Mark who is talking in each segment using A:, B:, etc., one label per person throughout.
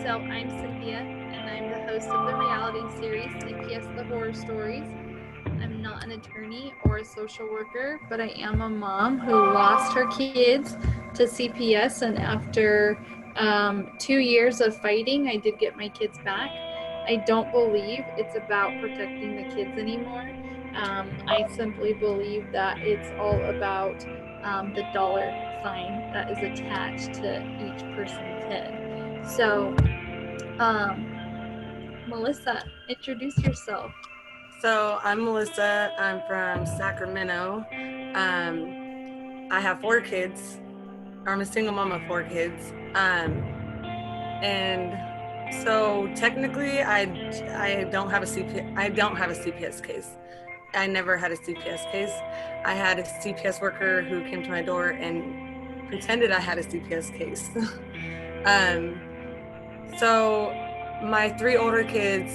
A: So I'm Cynthia, and I'm the host of the reality series CPS the Horror Stories. I'm not an attorney or a social worker, but I am a mom who lost her kids to CPS, and after 2 years of fighting, I did get my kids back. I don't believe it's about protecting the kids anymore. I simply believe that it's all about the dollar sign that is attached to each person's head. So, Melissa, introduce yourself.
B: So I'm Melissa. I'm from Sacramento. I have 4 kids. I'm a single mom of 4 kids. And so technically, I don't have a CPS case. I never had a CPS case. I had a CPS worker who came to my door and pretended I had a CPS case. um, so my 3 older kids,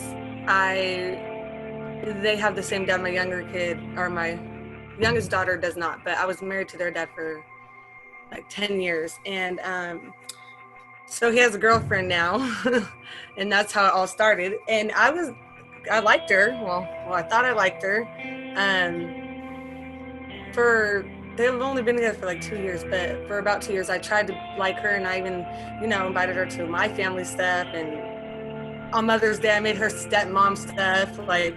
B: I they have the same dad. My younger kid, or my youngest daughter, does not. But I was married to their dad for like 10 years, and so he has a girlfriend now, and that's how it all started. And I liked her. Well, I thought I liked her. Um, for they've only been together for like 2 years, but for about 2 years, I tried to like her, and I even, invited her to my family stuff. And on Mother's Day, I made her stepmom stuff. Like,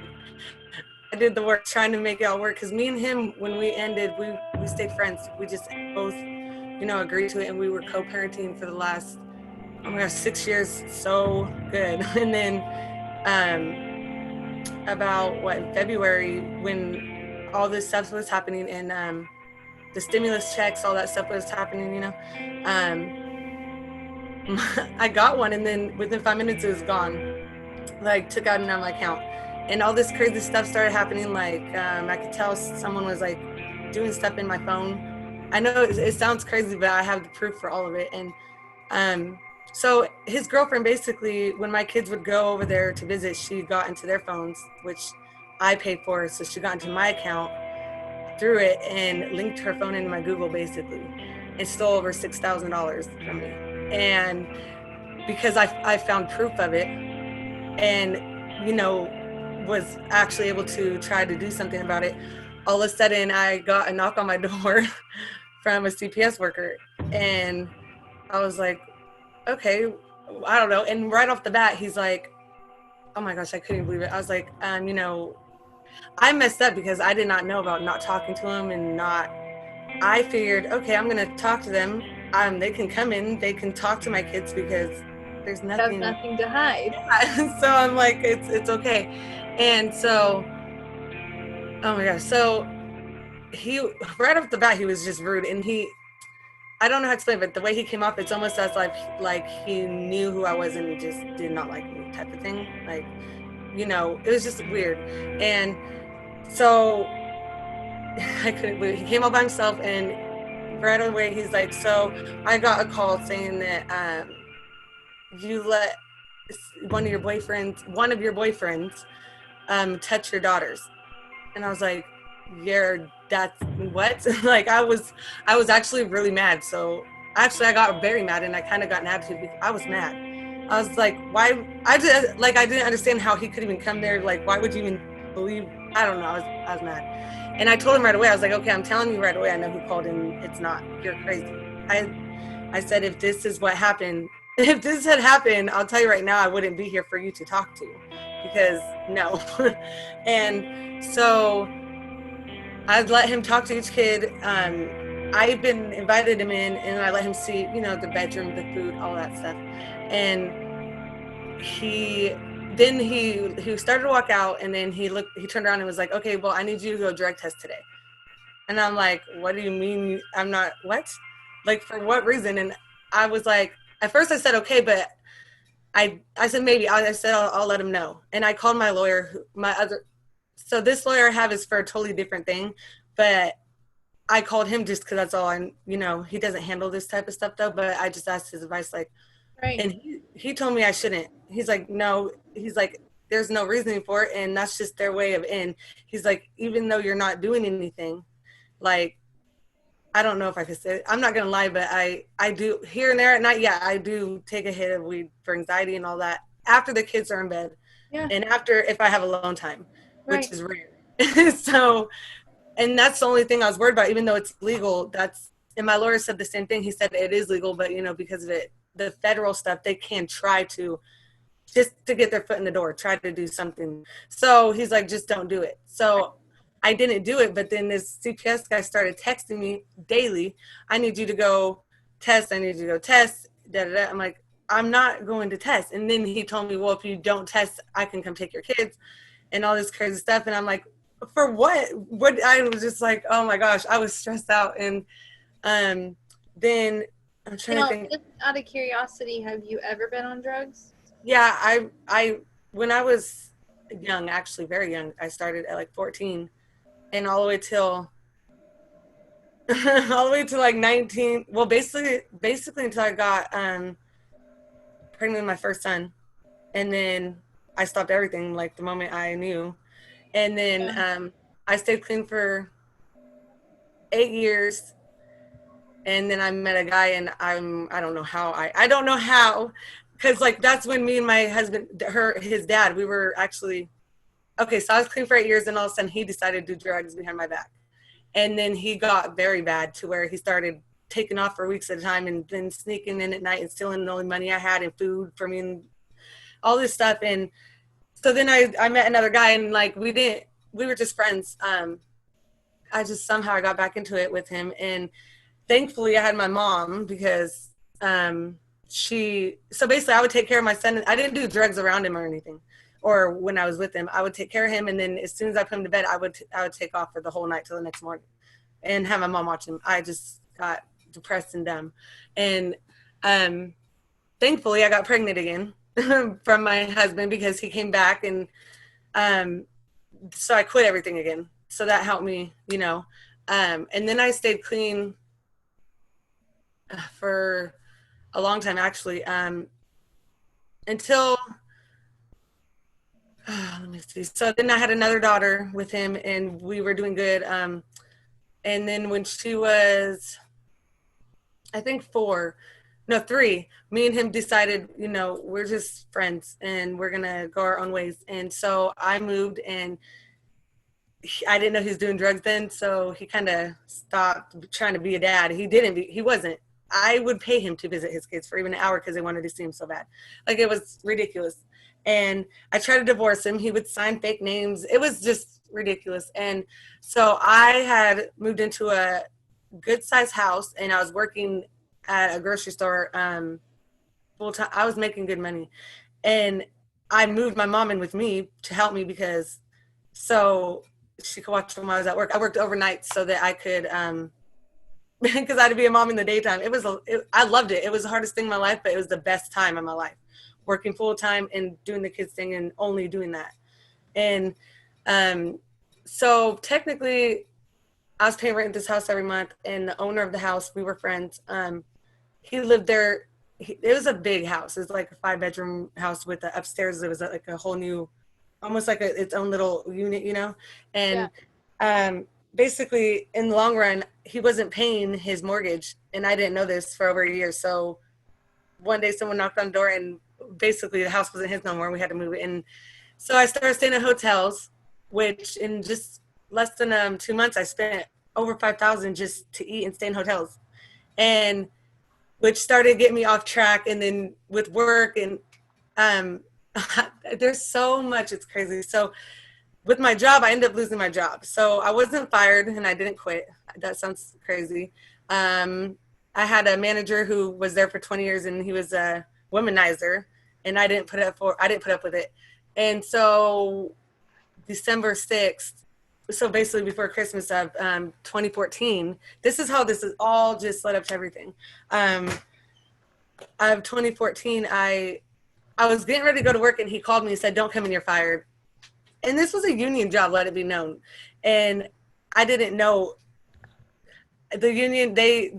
B: I did the work trying to make it all work, because me and him, when we ended, we stayed friends. We just both, agreed to it, and we were co-parenting for the last, oh my gosh, 6 years. So good. And then about in February, when all this stuff was happening, and the stimulus checks, all that stuff was happening, um, I got one, and then within 5 minutes it was gone. Like, took out on my account, and all this crazy stuff started happening. Like, I could tell someone was like doing stuff in my phone. I know it sounds crazy, but I have the proof for all of it. And so his girlfriend, basically, when my kids would go over there to visit, she got into their phones, which I paid for. So she got into my account through it and linked her phone into my Google, basically, and stole over $6,000 from me. And because I found proof of it, and was actually able to try to do something about it, all of a sudden I got a knock on my door from a CPS worker, and I was like, okay, I don't know. And right off the bat, he's like, oh my gosh, I couldn't believe it. I was like, I messed up because I did not know about not talking to him, and not, I figured, okay, I'm gonna talk to them. They can come in, they can talk to my kids, because there's
A: You have
B: nothing.
A: nothing to hide.
B: Yeah. So I'm like, it's okay. And so, oh my gosh, so he, right off the bat, he was just rude, and I don't know how to explain it, but the way he came off, it's almost as like he knew who I was, and he just did not like me, type of thing. Like, it was just weird. And so I couldn't believe it. He came up by himself, and right away he's like, so I got a call saying that you let one of your boyfriends touch your daughters. And I was like, that's what? Like, I was actually really mad. So actually I got very mad, and I kind of got an attitude because I was mad. I was like, why? I didn't understand how he could even come there. Like, why would you even believe? I don't know. I was mad. And I told him right away. I was like, okay, I'm telling you right away, I know who called, and it's not, you're crazy. I said, if this is what happened, if this had happened, I'll tell you right now, I wouldn't be here for you to talk to, because no. And so I'd let him talk to each kid. I've been invited him in, and I let him see, the bedroom, the food, all that stuff. And he started to walk out, and then he turned around and was like, okay, well, I need you to go drug test today. And I'm like, what do you mean? I'm not, what? Like, for what reason? And I was like, at first I said, okay, but I said, maybe. I said, I'll let him know. And I called my lawyer, so this lawyer I have is for a totally different thing, but I called him just because that's all he doesn't handle this type of stuff though, but I just asked his advice, like,
A: Right.
B: and he told me I shouldn't. He's like, no, he's like, there's no reasoning for it, and that's just their way of in. He's like, even though you're not doing anything, like, I don't know if I could say it. I'm not gonna lie, but I do here and there at night. Yeah, I do take a hit of weed for anxiety and all that after the kids are in bed,
A: Yeah.
B: and after if I have alone time, which
A: Right.
B: is rare. So, and that's the only thing I was worried about. Even though it's legal, that's and my lawyer said the same thing. He said it is legal, but you know, because of it, the federal stuff, they can try to just to get their foot in the door, try to do something. So he's like, just don't do it. So I didn't do it, but then this CPS guy started texting me daily. I need you to go test. I need you to go test. Da, da, da. I'm like, I'm not going to test. And then he told me, well, if you don't test, I can come take your kids and all this crazy stuff. And I'm like, for what? What? I was just like, oh my gosh, I was stressed out. And then I'm trying to think.
A: Just out of curiosity, have you ever been on drugs?
B: Yeah, I when I was young, actually very young, I started at like 14 and all the way till all the way to like 19. Well, basically until I got pregnant with my first son. And then I stopped everything like the moment I knew. And then I stayed clean for 8 years. And then I met a guy and I don't know how I don't know how, because like that's when me and my husband, his dad, we were actually okay. So I was clean for 8 years, and all of a sudden he decided to do drugs behind my back, and then he got very bad to where he started taking off for weeks at a time, and then sneaking in at night and stealing the only money I had and food for me and all this stuff. And so then I met another guy, and like we were just friends. I just somehow I got back into it with him, and thankfully I had my mom because so basically I would take care of my son. I didn't do drugs around him or anything, or when I was with him. I would take care of him, and then as soon as I put him to bed, I would take off for the whole night till the next morning and have my mom watch him. I just got depressed and dumb. And thankfully I got pregnant again from my husband because he came back, and so I quit everything again. So that helped me, you know. And then I stayed clean for a long time, actually, until let me see. So then I had another daughter with him, and we were doing good. And then when she was, I think 3, me and him decided, you know, we're just friends and we're gonna go our own ways. And so I moved, and I didn't know he was doing drugs then, so he kind of stopped trying to be a dad. He wasn't. I would pay him to visit his kids for even an hour because they wanted to see him so bad. Like, it was ridiculous. And I tried to divorce him. He would sign fake names. It was just ridiculous. And so I had moved into a good sized house, and I was working at a grocery store full time. I was making good money. And I moved my mom in with me to help me because so she could watch him while I was at work. I worked overnight so that I could because I had to be a mom in the daytime. I loved it. It was the hardest thing in my life, but it was the best time in my life, working full time and doing the kids thing and only doing that. And so technically I was paying rent in this house every month, and the owner of the house, we were friends. He lived there. It was a big house. It was like a 5-bedroom house with the upstairs. It was like a whole new, almost like its own little unit, you know? And basically in the long run, he wasn't paying his mortgage, and I didn't know this for over a year. So one day someone knocked on the door, and basically the house wasn't his no more. We had to move it. And so I started staying at hotels, which in just less than 2 months, I spent over $5,000 just to eat and stay in hotels, and which started getting me off track. And then with work and there's so much, it's crazy. So with my job, I ended up losing my job. So I wasn't fired and I didn't quit. That sounds crazy. I had a manager who was there for 20 years, and he was a womanizer, and I didn't put up with it. And so December 6th, so basically before Christmas of 2014, this is how this is all just led up to everything. Of 2014, I was getting ready to go to work, and he called me and said, "Don't come in, you're fired." And this was a union job, let it be known. And I didn't know the union. They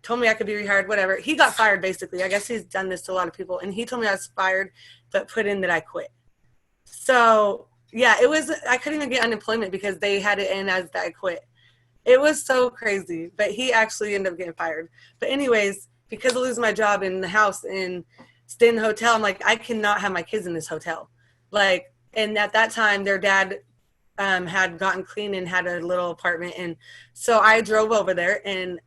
B: told me I could be rehired, whatever. He got fired, basically. I guess he's done this to a lot of people. And he told me I was fired, but put in that I quit. So yeah, I couldn't even get unemployment because they had it in as that I quit. It was so crazy, but he actually ended up getting fired. But anyways, because I lose my job in the house and stay in the hotel, I'm like, I cannot have my kids in this hotel. Like, and at that time, their dad had gotten clean and had a little apartment. And so I drove over there and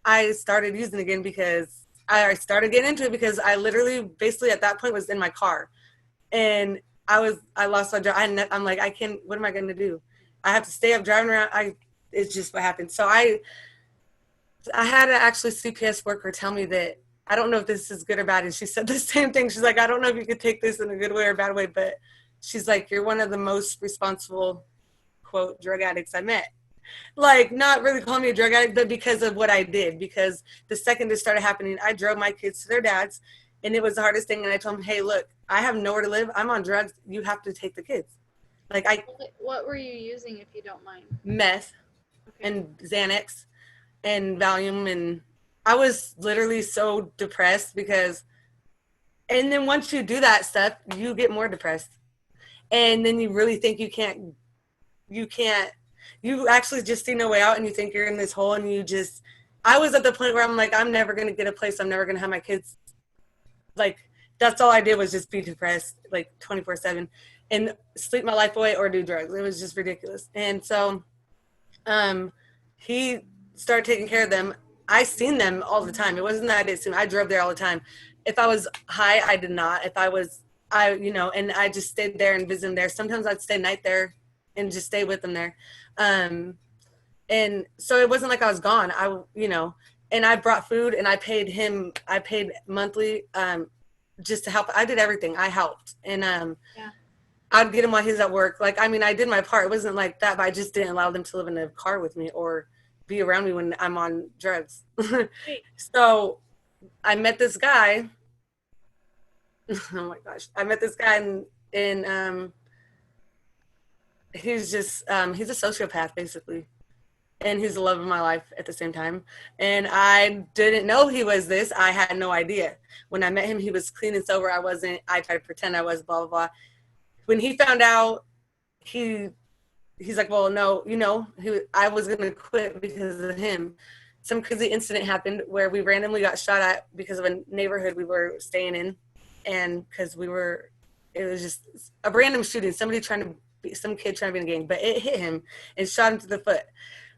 B: I started using it again because I started getting into it because I literally basically at that point was in my car and I lost my job. I'm like, I can't, what am I going to do? I have to stay up driving around. It's just what happened. So I had actually CPS worker tell me that I don't know if this is good or bad. And she said the same thing. She's like, I don't know if you could take this in a good way or a bad way, but she's like, you're one of the most responsible, quote, drug addicts I met. Like, not really calling me a drug addict, but because of what I did. Because the second this started happening, I drove my kids to their dads, and it was the hardest thing. And I told them, hey, look, I have nowhere to live. I'm on drugs. You have to take the kids. Like,
A: What were you using, if you don't mind?
B: Meth and Xanax and Valium, and I was literally so depressed because, and then once you do that stuff, you get more depressed, and then you really think you actually just see no way out, and you think you're in this hole, and I was at the point where I'm like, I'm never gonna get a place, I'm never gonna have my kids. Like, that's all I did was just be depressed, like 24/7, and sleep my life away or do drugs. It was just ridiculous. And so, he started taking care of them. I seen them all the time. It wasn't that I didn't see them. I drove there all the time. If I was high, I did not. If I was, and I just stayed there and visited them there. Sometimes I'd stay night there and just stay with them there. And so it wasn't like I was gone. And I brought food and I paid monthly, just to help. I did everything. I helped. And,
A: yeah.
B: I'd get him while he's at work. Like, I mean, I did my part. It wasn't like that, but I just didn't allow them to live in a car with me or be around me when I'm on drugs. So I met this guy. Oh my gosh. I met this guy and he's just, he's a sociopath basically. And he's the love of my life at the same time. And I didn't know he was this. I had no idea. When I met him, he was clean and sober. I wasn't. I tried to pretend I was, blah, blah, blah. When he found out, he's like, well, no, I was going to quit because of him. Some crazy incident happened where we randomly got shot at because of a neighborhood we were staying in. And because it was just a random shooting, some kid trying to be in a gang, but it hit him and shot him to the foot.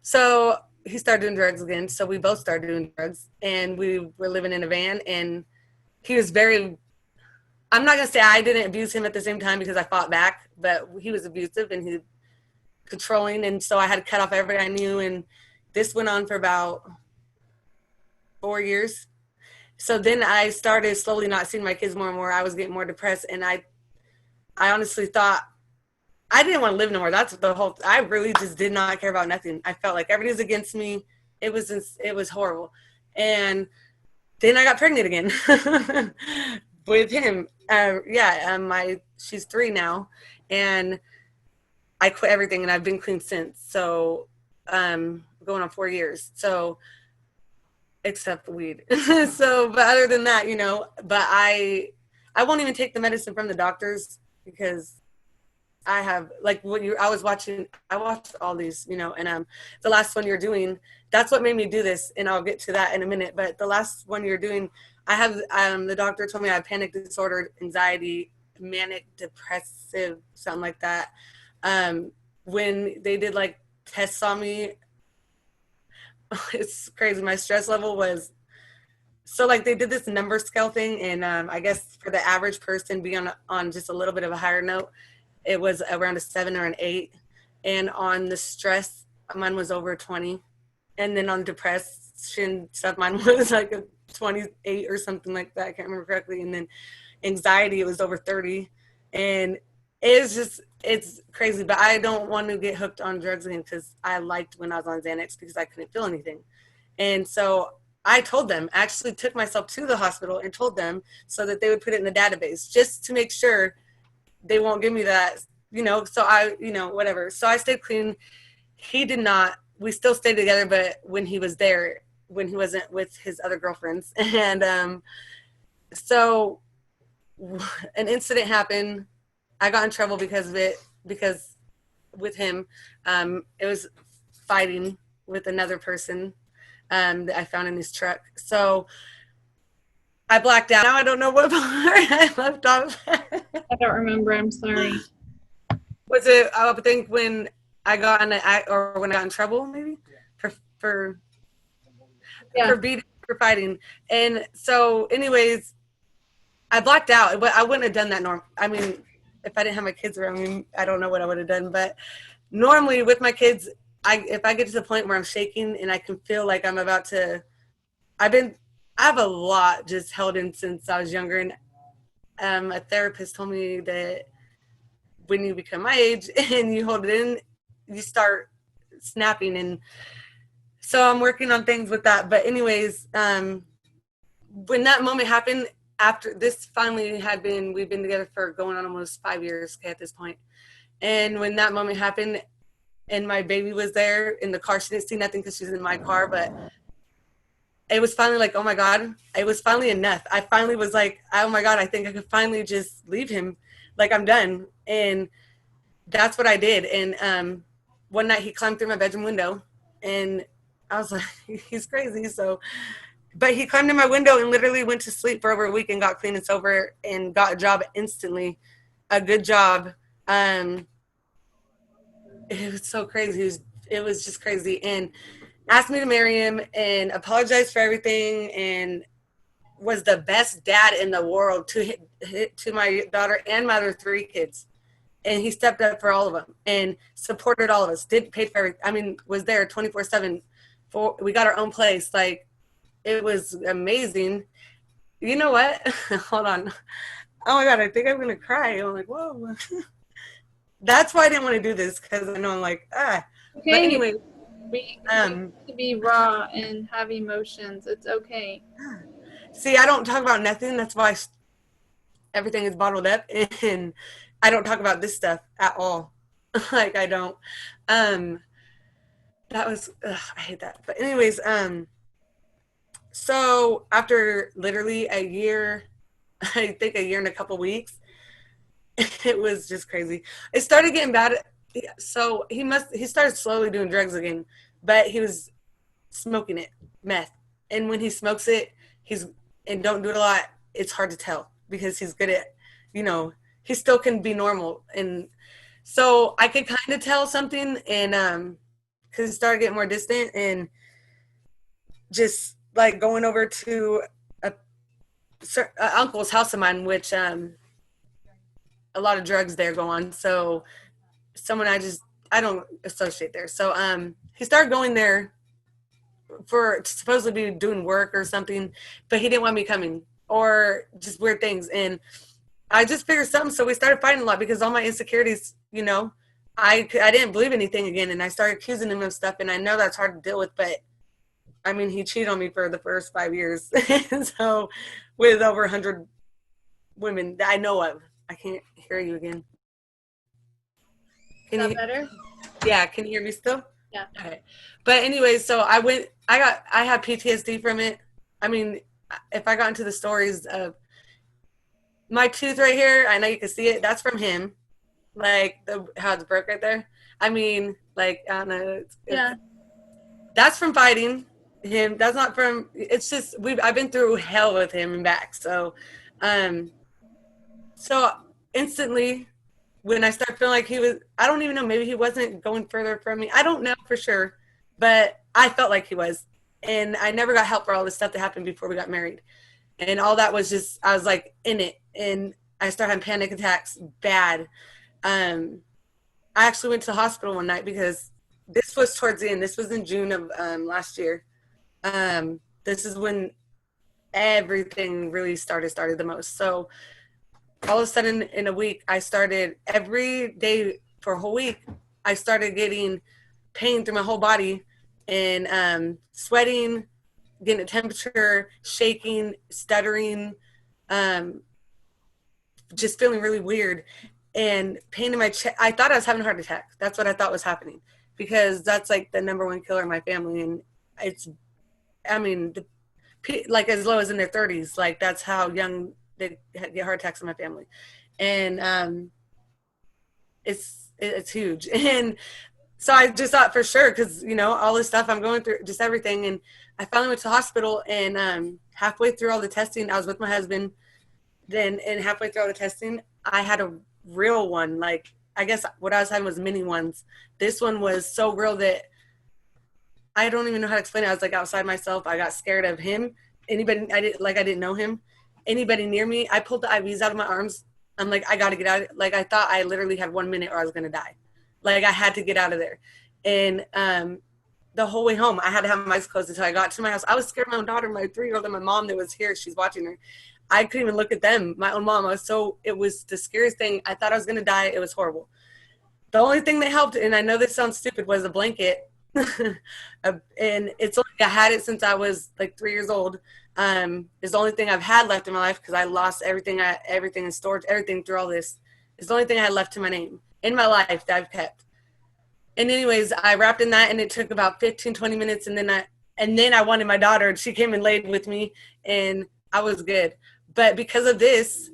B: So he started doing drugs again. So we both started doing drugs and we were living in a van, and he was I'm not going to say I didn't abuse him at the same time because I fought back, but he was abusive and he was controlling. And so I had to cut off everybody I knew. And this went on for about 4 years. So then I started slowly not seeing my kids more and more. I was getting more depressed. And I honestly thought I didn't want to live no more. That's I really just did not care about nothing. I felt like everybody's against me. It was horrible. And then I got pregnant again with him. She's 3 now, and I quit everything, and I've been clean since. So, going on 4 years. So, except the weed. So, but other than that, but I won't even take the medicine from the doctors because I have, like, I watched all these, and the last one you're doing, that's what made me do this, and I'll get to that in a minute. But the last one you're doing, I have, the doctor told me I have panic disorder, anxiety, manic depressive, something like that. When they did like tests on me, it's crazy. My stress level was, so like they did this number scale thing, and I guess for the average person being on just a little bit of a higher note, it was around a 7 or an 8. And on the stress, mine was over 20. And then on depression stuff, mine was like a 28 or something like that. I can't remember correctly. And then anxiety, it was over 30. And it's crazy. But I don't want to get hooked on drugs again because I liked when I was on Xanax because I couldn't feel anything. And so I told them, actually took myself to the hospital and told them so that they would put it in the database just to make sure they won't give me that, so whatever. So I stayed clean. He did not. We still stayed together, but when he was there, when he wasn't with his other girlfriends. And so an incident happened. I got in trouble because of it, because with him, it was fighting with another person that I found in his truck. So I blacked out. Now I don't know what part I left off.
A: I don't remember. I'm sorry.
B: Was it, I think, when I got in or when I got in trouble, maybe? For beating, for fighting. And so, anyways, I blacked out. I wouldn't have done that I mean, if I didn't have my kids around me, I don't know what I would have done. But normally with my kids, if I get to the point where I'm shaking and I can feel like I'm about to, I have a lot just held in since I was younger. And a therapist told me that when you become my age and you hold it in, you start snapping. And so I'm working on things with that. But anyways, when that moment happened, after this finally we've been together for going on almost 5 years at this point. And when that moment happened and my baby was there in the car, she didn't see nothing because she's in my car, but it was finally like, oh my God, it was finally enough. I finally was like, oh my God, I think I could finally just leave him. Like, I'm done. And that's what I did. And one night he climbed through my bedroom window and I was like, he's crazy. But he climbed in my window and literally went to sleep for over a week and got clean and sober and got a job instantly, a good job. It was so crazy. It was just crazy. And asked me to marry him and apologized for everything and was the best dad in the world to my daughter and my other 3 kids. And he stepped up for all of them and supported all of us, did pay for everything. I mean, was there 24/7. We got our own place. Like, it was amazing. You know what? Hold on. Oh my God, I think I'm going to cry. I'm like, whoa. That's why I didn't want to do this, because I know I'm like, Okay. But anyway.
A: We to be raw and have emotions. It's okay.
B: See, I don't talk about nothing. That's why everything is bottled up. And I don't talk about this stuff at all. Like, I don't. That was, I hate that. But anyways, so after literally a year, I think a year and a couple weeks, it was just crazy. It started getting bad. So he started slowly doing drugs again, but he was smoking it, meth. And when he smokes it, and don't do it a lot, it's hard to tell because he's good at, he still can be normal. And so I could kind of tell something, and because he started getting more distant and just like going over to a uncle's house of mine, which a lot of drugs there go on. So someone I don't associate there. So he started going there for supposedly be doing work or something, but he didn't want me coming or just weird things. And I just figured something. So we started fighting a lot because all my insecurities, I didn't believe anything again. And I started accusing him of stuff. And I know that's hard to deal with, but I mean, he cheated on me for the first 5 years. So with over 100 women that I know of. I can't hear you again.
A: Is that better?
B: Yeah, can you hear me still?
A: Yeah.
B: Okay. But anyway, so I had PTSD from it. I mean, if I got into the stories of my tooth right here, I know you can see it. That's from him. Like how it's broke right there. I mean, like, I don't know.
A: Yeah.
B: That's from fighting him. That's not from, it's just, I've been through hell with him and back. So, so instantly, when I started feeling like I don't even know, maybe he wasn't going further from me. I don't know for sure, but I felt like he was. And I never got help for all the stuff that happened before we got married. And all that was just, I was like in it. And I started having panic attacks bad. I actually went to the hospital one night because this was towards the end. This was in June of last year. This is when everything really started the most. So all of a sudden in a week, I started every day for a whole week, I started getting pain through my whole body and sweating, getting a temperature, shaking, stuttering, just feeling really weird and pain in my chest. I thought I was having a heart attack. That's what I thought was happening because that's like the #1 killer in my family. And like as low as in their 30s, like that's how young they get heart attacks in my family. And it's huge. And So I just thought for sure, because, you know, all this stuff I'm going through, just everything. And I finally went to the hospital, and halfway through all the testing, I was with my husband. And halfway through all the testing, I had a real one. Like, I guess what I was having was mini ones. This one was so real that I don't even know how to explain it. I was like outside myself. I got scared of him. Anybody, I didn't know him. Anybody near me, I pulled the IVs out of my arms. I'm like, I got to get out. Like, I thought I literally had 1 minute or I was going to die. Like, I had to get out of there. And the whole way home, I had to have my eyes closed until I got to my house. I was scared of my own daughter, my 3-year-old, and my mom that was here. She's watching her. I couldn't even look at them, my own mom. It was the scariest thing. I thought I was going to die. It was horrible. The only thing that helped, and I know this sounds stupid, was a blanket. And it's only, I had it since I was like 3 years old. It's the only thing I've had left in my life because I lost everything in storage, everything through all this. It's the only thing I had left to my name in my life that I've kept. And anyways, I wrapped in that, and it took about 15, 20 minutes. And then I wanted my daughter, and she came and laid with me, and I was good. But because of this,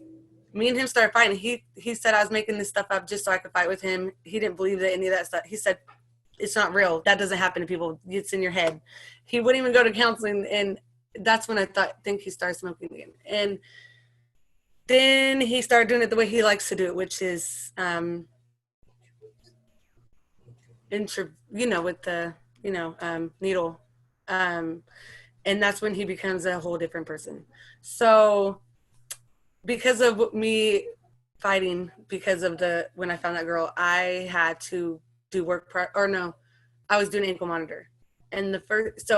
B: me and him started fighting. He said I was making this stuff up just so I could fight with him. He didn't believe that any of that stuff. He said, it's not real. That doesn't happen to people. It's in your head. He wouldn't even go to counseling. And that's when I think he started smoking again. And then he started doing it the way he likes to do it, which is, with the, needle. And that's when he becomes a whole different person. So because of me fighting, because of when I found that girl, I had to do work, I was doing ankle monitor. And the first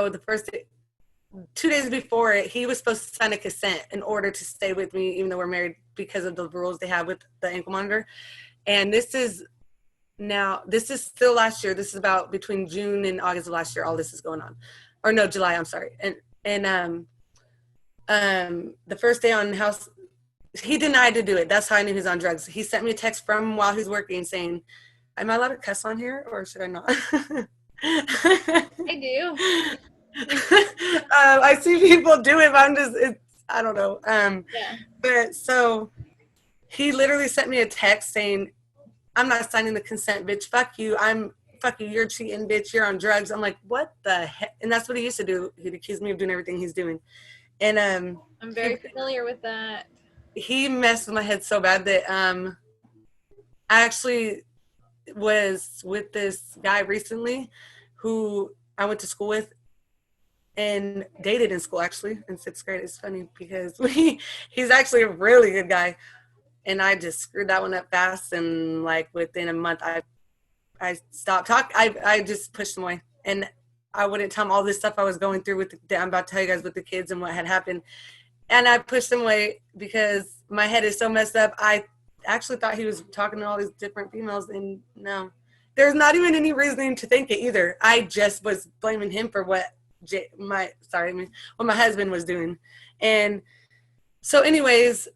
B: 2 days before it, he was supposed to sign a consent in order to stay with me, even though we're married, because of the rules they have with the ankle monitor. And this is still last year. This is about between June and August of last year. All this is going on, or no, July. I'm sorry. And the first day on house, he denied to do it. That's how I knew he was on drugs. He sent me a text from while he was working saying, "Am I allowed to cuss on here, or should I not?"
A: I do.
B: I see people do it, but I don't know.
A: Yeah.
B: But so he literally sent me a text saying, "I'm not signing the consent, bitch. Fuck you. Fuck you. You're cheating, bitch. You're on drugs." I'm like, what the heck? And that's what he used to do. He'd accuse me of doing everything he's doing. And
A: I'm very familiar with that.
B: He messed with my head so bad that I actually was with this guy recently who I went to school with and dated in school, actually, in 6th grade. It's funny because he's actually a really good guy. And I just screwed that one up fast. And like within a month, I stopped talking. I just pushed him away. And I wouldn't tell him all this stuff I was going through I'm about to tell you guys with the kids and what had happened. And I pushed him away because my head is so messed up. I actually thought he was talking to all these different females, and no. There's not even any reasoning to think it either. I just was blaming him for what my husband was doing. And so anyways,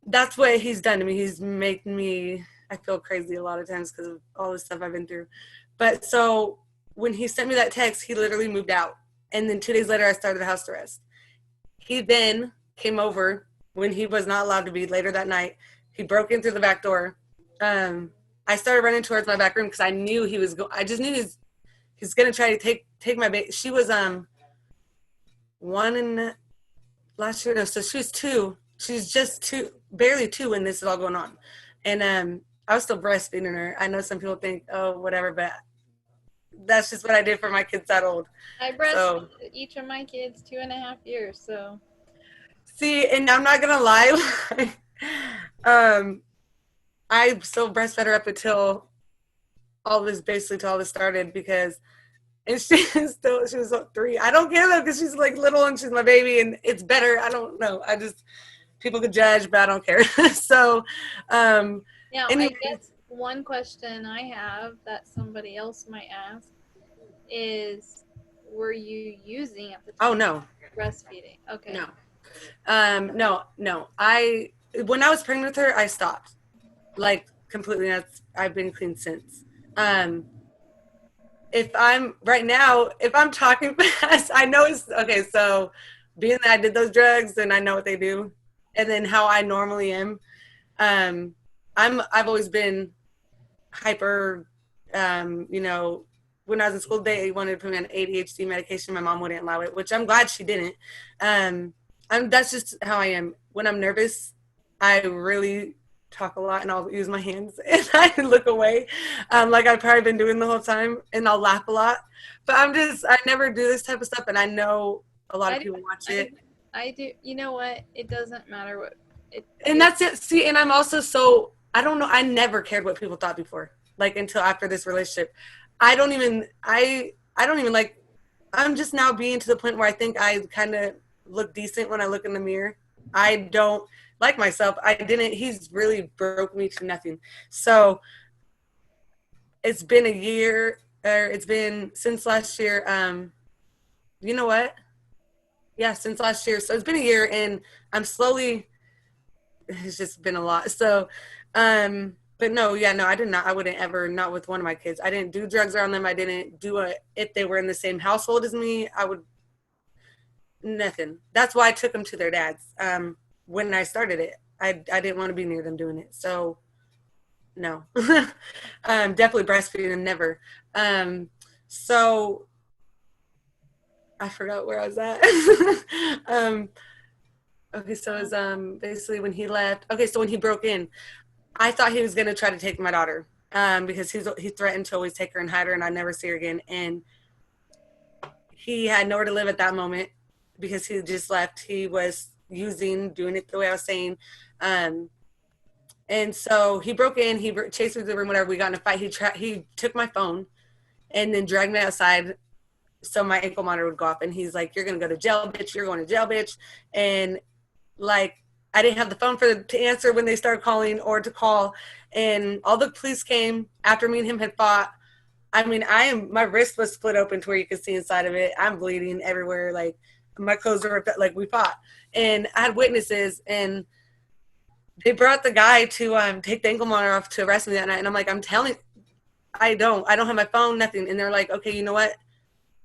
B: that's what he's done to me. He's made me, I feel crazy a lot of times because of all the stuff I've been through. But so when he sent me that text, he literally moved out. And then 2 days later, I started house arrest. He then came over when he was not allowed to be later that night. He broke in through the back door. I started running towards my back room because I knew he was I just knew he's going to try to take my baby. She was 1 in last year. No, so she was 2. She's just 2, barely 2 when this is all going on. And I was still breastfeeding her. I know some people think, oh, whatever, but that's just what I did for my kids that old.
A: I breastfed each of my kids 2.5 years, so.
B: See, and I'm not gonna lie, I still breastfed her up until all this started because, and she was 3. I don't care though because she's like little and she's my baby and it's better. I don't know. People could judge, but I don't care. So,
A: now I guess one question I have that somebody else might ask is, were you using at the time?
B: Oh no.
A: Breastfeeding. Okay.
B: No. No. When I was pregnant with her, I stopped, like completely. I've been clean since. If I'm talking fast, I know it's okay. So being that I did those drugs and I know what they do, and then how I normally am, I've always been hyper, when I was in school, they wanted to put me on ADHD medication. My mom wouldn't allow it, which I'm glad she didn't. That's just how I am. When I'm nervous, I really talk a lot and I'll use my hands and I look away, like I've probably been doing the whole time, and I'll laugh a lot. But I never do this type of stuff, and I know a lot of people watch it.
A: I do. You know what? It doesn't matter what.
B: And that's it. See, and I'm also so, I don't know, I never cared what people thought before, like until after this relationship. I don't even like, I'm just now being to the point where I think I kind of look decent when I look in the mirror. I don't like myself. He's really broke me to nothing. So it's been a year, or it's been since last year. You know what? Yeah, since last year. So it's been a year, and I'm slowly, it's just been a lot. So, but no, yeah, no, I did not. I wouldn't ever, not with one of my kids. I didn't do drugs around them. I didn't do it if they were in the same household as me. I would, nothing. That's why I took them to their dads. When I started it, I didn't want to be near them doing it. So, no, definitely breastfeeding them, never. So I forgot where I was at. Okay, so it was basically when he left. Okay, so when he broke in, I thought he was gonna try to take my daughter, because he threatened to always take her and hide her, and I'd never see her again. And he had nowhere to live at that moment because he just left. He was doing it the way I was saying. And so he broke in, he chased me to the room, whatever. We got in a fight. He took my phone and then dragged me outside so my ankle monitor would go off. And he's like, "You're going to go to jail, bitch. You're going to jail, bitch." And like, I didn't have the phone to answer when they started calling or to call. And all the police came after me and him had fought. I mean, my wrist was split open to where you could see inside of it. I'm bleeding everywhere. Like, my clothes were ripped, like we fought. And I had witnesses, and they brought the guy to take the ankle monitor off to arrest me that night. And I'm like, I'm telling, I don't have my phone, nothing. And they're like, "Okay, you know what?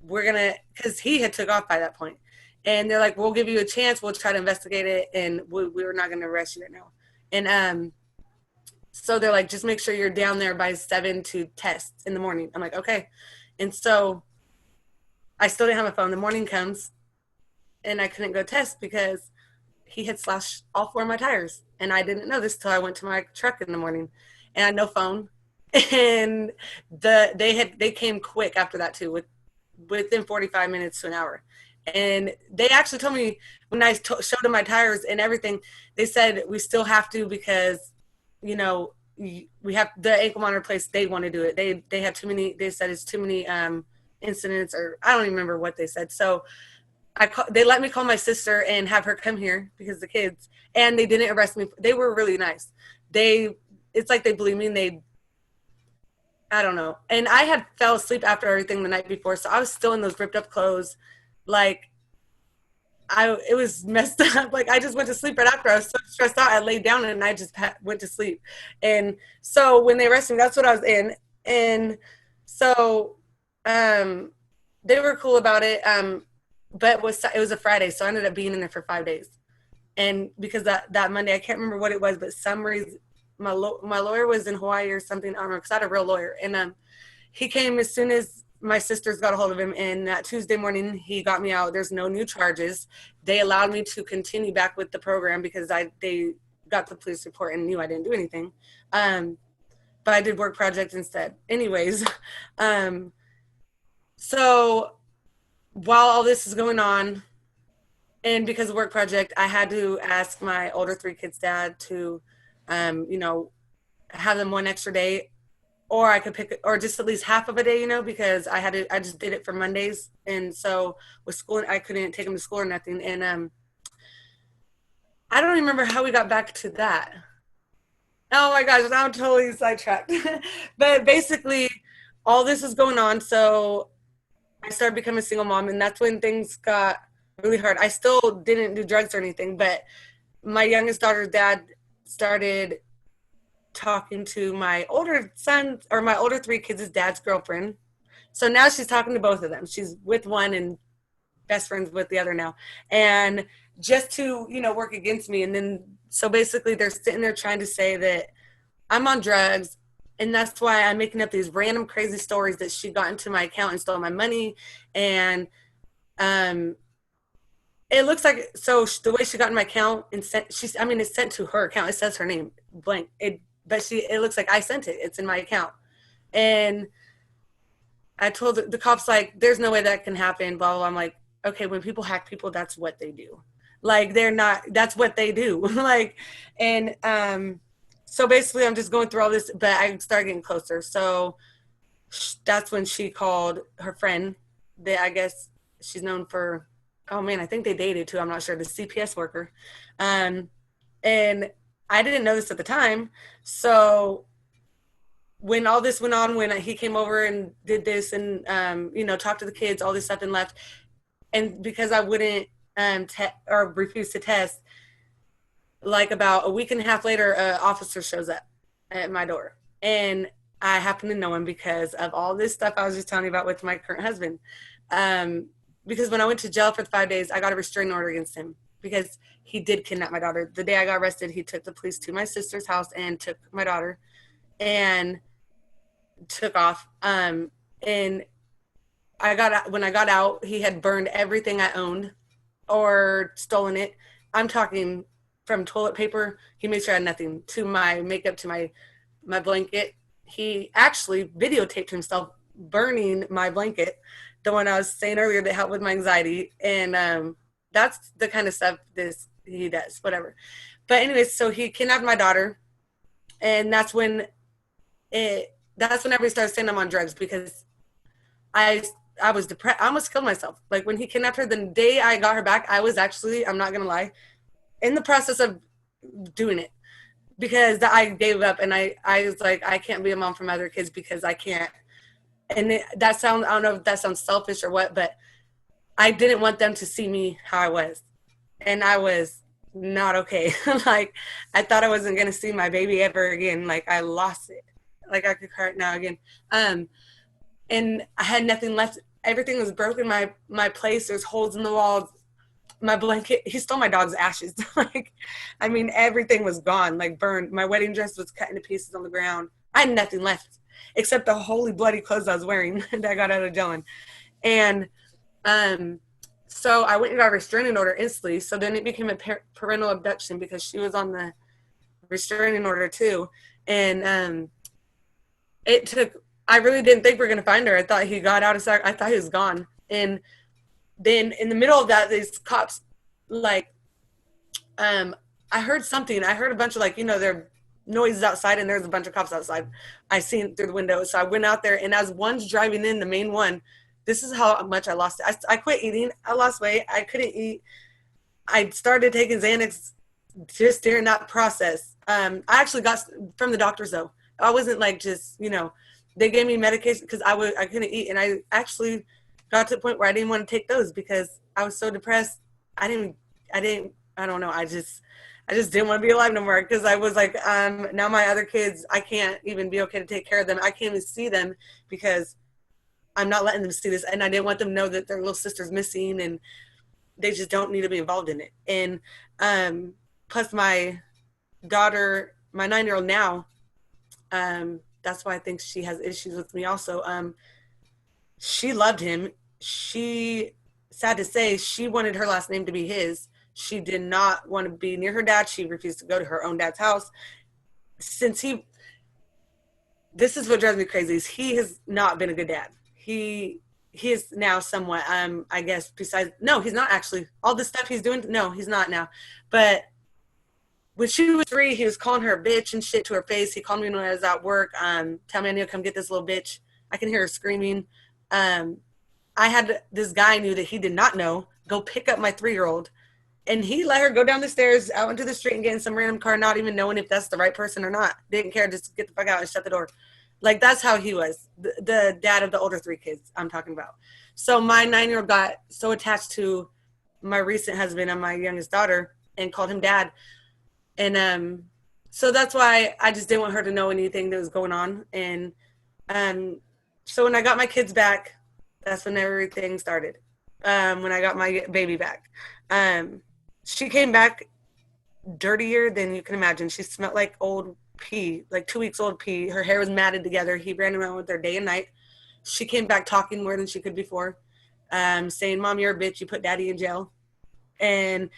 B: We're going to," because he had took off by that point. And they're like, "We'll give you a chance. We'll try to investigate it. And we're not going to arrest you right now." And so they're like, "Just make sure you're down there by 7 to test in the morning." I'm like, "Okay." And so I still didn't have my phone. The morning comes, and I couldn't go test because he had slashed all 4 of my tires. And I didn't know this till I went to my truck in the morning, and I had no phone. And they came quick after that too, within 45 minutes to an hour. And they actually told me when I showed them my tires and everything, they said, "We still have to because, you know, we have the ankle monitor place. They want to do it. They have too many." They said it's too many incidents, or I don't even remember what they said. So they let me call my sister and have her come here because the kids, and they didn't arrest me. They were really nice. It's like they believe me, and I don't know. And I had fell asleep after everything the night before, so I was still in those ripped up clothes. Like, it was messed up. Like, I just went to sleep right after. I was so stressed out. I laid down and I just went to sleep. And so when they arrested me, that's what I was in. And so they were cool about it. But it was a Friday, so I ended up being in there for 5 days. And because that Monday, I can't remember what it was, but some reason my lawyer was in Hawaii or something. I don't know, because I had a real lawyer. And he came as soon as my sisters got a hold of him, and that Tuesday morning he got me out. There's no new charges. They allowed me to continue back with the program because they got the police report and knew I didn't do anything. But I did work project instead. Anyways, so while all this is going on, and because of work project, I had to ask my older 3 kids' dad to, you know, have them one extra day, or I could pick, or just at least half of a day, you know, because I just did it for Mondays. And so with school, I couldn't take them to school or nothing. And I don't remember how we got back to that. Oh my gosh, now I'm totally sidetracked. But basically, all this is going on. So I started becoming a single mom, and that's when things got really hard. I still didn't do drugs or anything, but my youngest daughter's dad started talking to my older son, or my older 3 kids' dad's girlfriend. So now she's talking to both of them. She's with one and best friends with the other now. And just to, you know, work against me. And then, so basically they're sitting there trying to say that I'm on drugs. And that's why I'm making up these random crazy stories that she got into my account and stole my money. And it looks like, so the way she got in my account and sent, it's sent to her account. It says her name blank. It looks like I sent it. It's in my account. And I told the cops, like, there's no way that can happen, blah, blah, blah. I'm like, okay, when people hack people, that's what they do. Like, that's what they do. Like, and so basically I'm just going through all this, but I started getting closer. So that's when she called her friend that I guess she's known for, oh man, I think they dated too. I'm not sure, the CPS worker. And I didn't know this at the time. So when all this went on, when he came over and did this and, talked to the kids, all this stuff, and left. And because I wouldn't or refuse to test, like about a week and a half later, an officer shows up at my door. And I happen to know him because of all this stuff I was just telling you about with my current husband. Because when I went to jail for 5 days, I got a restraining order against him because he did kidnap my daughter. The day I got arrested, he took the police to my sister's house and took my daughter and took off. And when I got out, he had burned everything I owned or stolen it. I'm talking from toilet paper. He made sure I had nothing, to my makeup, to my blanket. He actually videotaped himself burning my blanket, the one I was saying earlier that helped with my anxiety. And that's the kind of stuff he does, whatever. But anyways, so he kidnapped my daughter, and that's when everybody started saying I'm on drugs, because I was depressed. I almost killed myself. Like, when he kidnapped her, the day I got her back, I was actually, I'm not gonna lie, in the process of doing it, because I gave up, and I was like, I can't be a mom for my other kids because I can't. And I don't know if that sounds selfish or what, but I didn't want them to see me how I was. And I was not okay. Like, I thought I wasn't going to see my baby ever again. Like, I lost it. Like, I could cry it now again. And I had nothing left. Everything was broken. My place, there's holes in the walls. My blanket, he stole my dog's ashes. Like, I mean, everything was gone, like burned. My wedding dress was cut into pieces on the ground. I had nothing left except the holy bloody clothes I was wearing that I got out of jail in. And so I went and got a restraining order instantly. So then it became a parental abduction because she was on the restraining order too. And I really didn't think we were going to find her. I thought he got out of I thought he was gone. And then in the middle of that, these cops, like, I heard something. I heard a bunch of, like, there noises outside, and there's a bunch of cops outside. I seen through the window. So I went out there, and as one's driving in, the main one, this is how much I lost it. I quit eating. I lost weight. I couldn't eat. I started taking Xanax just during that process. I actually got from the doctors, though. I wasn't like just, they gave me medication because I couldn't eat. And I actually got to the point where I didn't want to take those because I was so depressed. I don't know. I just didn't want to be alive no more, because I was like, now my other kids, I can't even be okay to take care of them. I can't even see them because I'm not letting them see this. And I didn't want them to know that their little sister's missing, and they just don't need to be involved in it. And plus my daughter, my 9-year-old now, that's why I think she has issues with me also. She loved him. Sad to say, she wanted her last name to be his. She did not want to be near her dad. She refused to go to her own dad's house. This is what drives me crazy, is he has not been a good dad. He is now somewhat, I guess, no, he's not actually. All the stuff he's doing, no, he's not now. But when she was 3, he was calling her a bitch and shit to her face. He called me when I was at work. Tell me I need to come get this little bitch. I can hear her screaming. I had this guy I knew that he did not know go pick up my 3-year-old. And he let her go down the stairs out into the street and get in some random car, not even knowing if that's the right person or not. Didn't care, just get the fuck out and shut the door. Like, that's how he was, the dad of the older 3 kids I'm talking about. So my 9-year-old got so attached to my recent husband and my youngest daughter and called him dad. And so that's why I just didn't want her to know anything that was going on. And so when I got my kids back, that's when everything started. When I got my baby back. She came back dirtier than you can imagine. She smelled like old P, like 2 weeks old P. Her hair was matted together. He ran around with her day and night. She came back talking more than she could before, saying, Mom, you're a bitch. You put Daddy in jail. And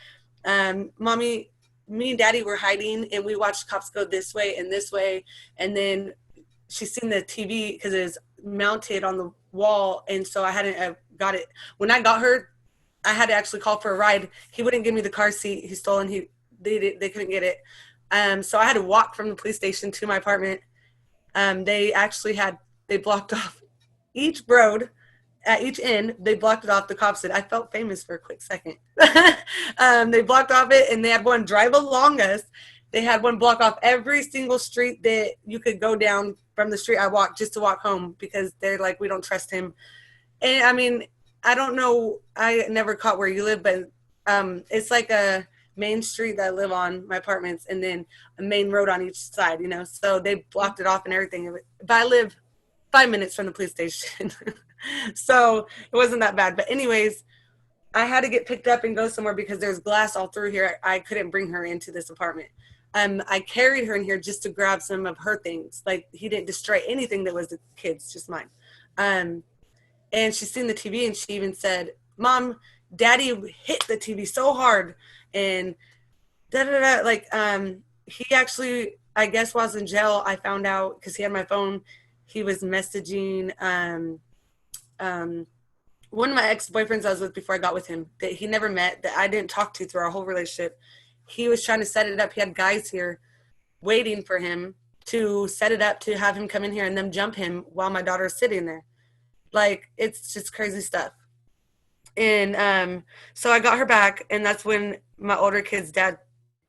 B: Mommy, me and Daddy were hiding, and we watched cops go this way. And then she's seen the TV because it is mounted on the wall. And so I hadn't got it. When I got her, I had to actually call for a ride. He wouldn't give me the car seat. He stole, and they couldn't get it. So I had to walk from the police station to my apartment. They blocked off each road. At each end, they blocked it off. The cops said, I felt famous for a quick second. They blocked off it, and they had one drive along us. They had one block off every single street that you could go down from the street I walked just to walk home, because they're like, we don't trust him. And I mean, I don't know, I never caught where you live, but it's like a main street that I live on, my apartments, and then a main road on each side, you know, so they blocked it off and everything. But I live 5 minutes from the police station. So it wasn't that bad. But anyways, I had to get picked up and go somewhere because there's glass all through here. I couldn't bring her into this apartment. I carried her in here just to grab some of her things. Like, he didn't destroy anything that was the kids, just mine. And she's seen the TV, and she even said, Mom, Daddy hit the TV so hard. And da-da-da. Like, he actually, I guess, while I was in jail, I found out, because he had my phone, he was messaging one of my ex-boyfriends I was with before I got with him, that he never met, that I didn't talk to through our whole relationship. He was trying to set it up. He had guys here waiting for him to set it up to have him come in here and them jump him while my daughter's sitting there. Like, it's just crazy stuff. And so I got her back, and that's when my older kid's dad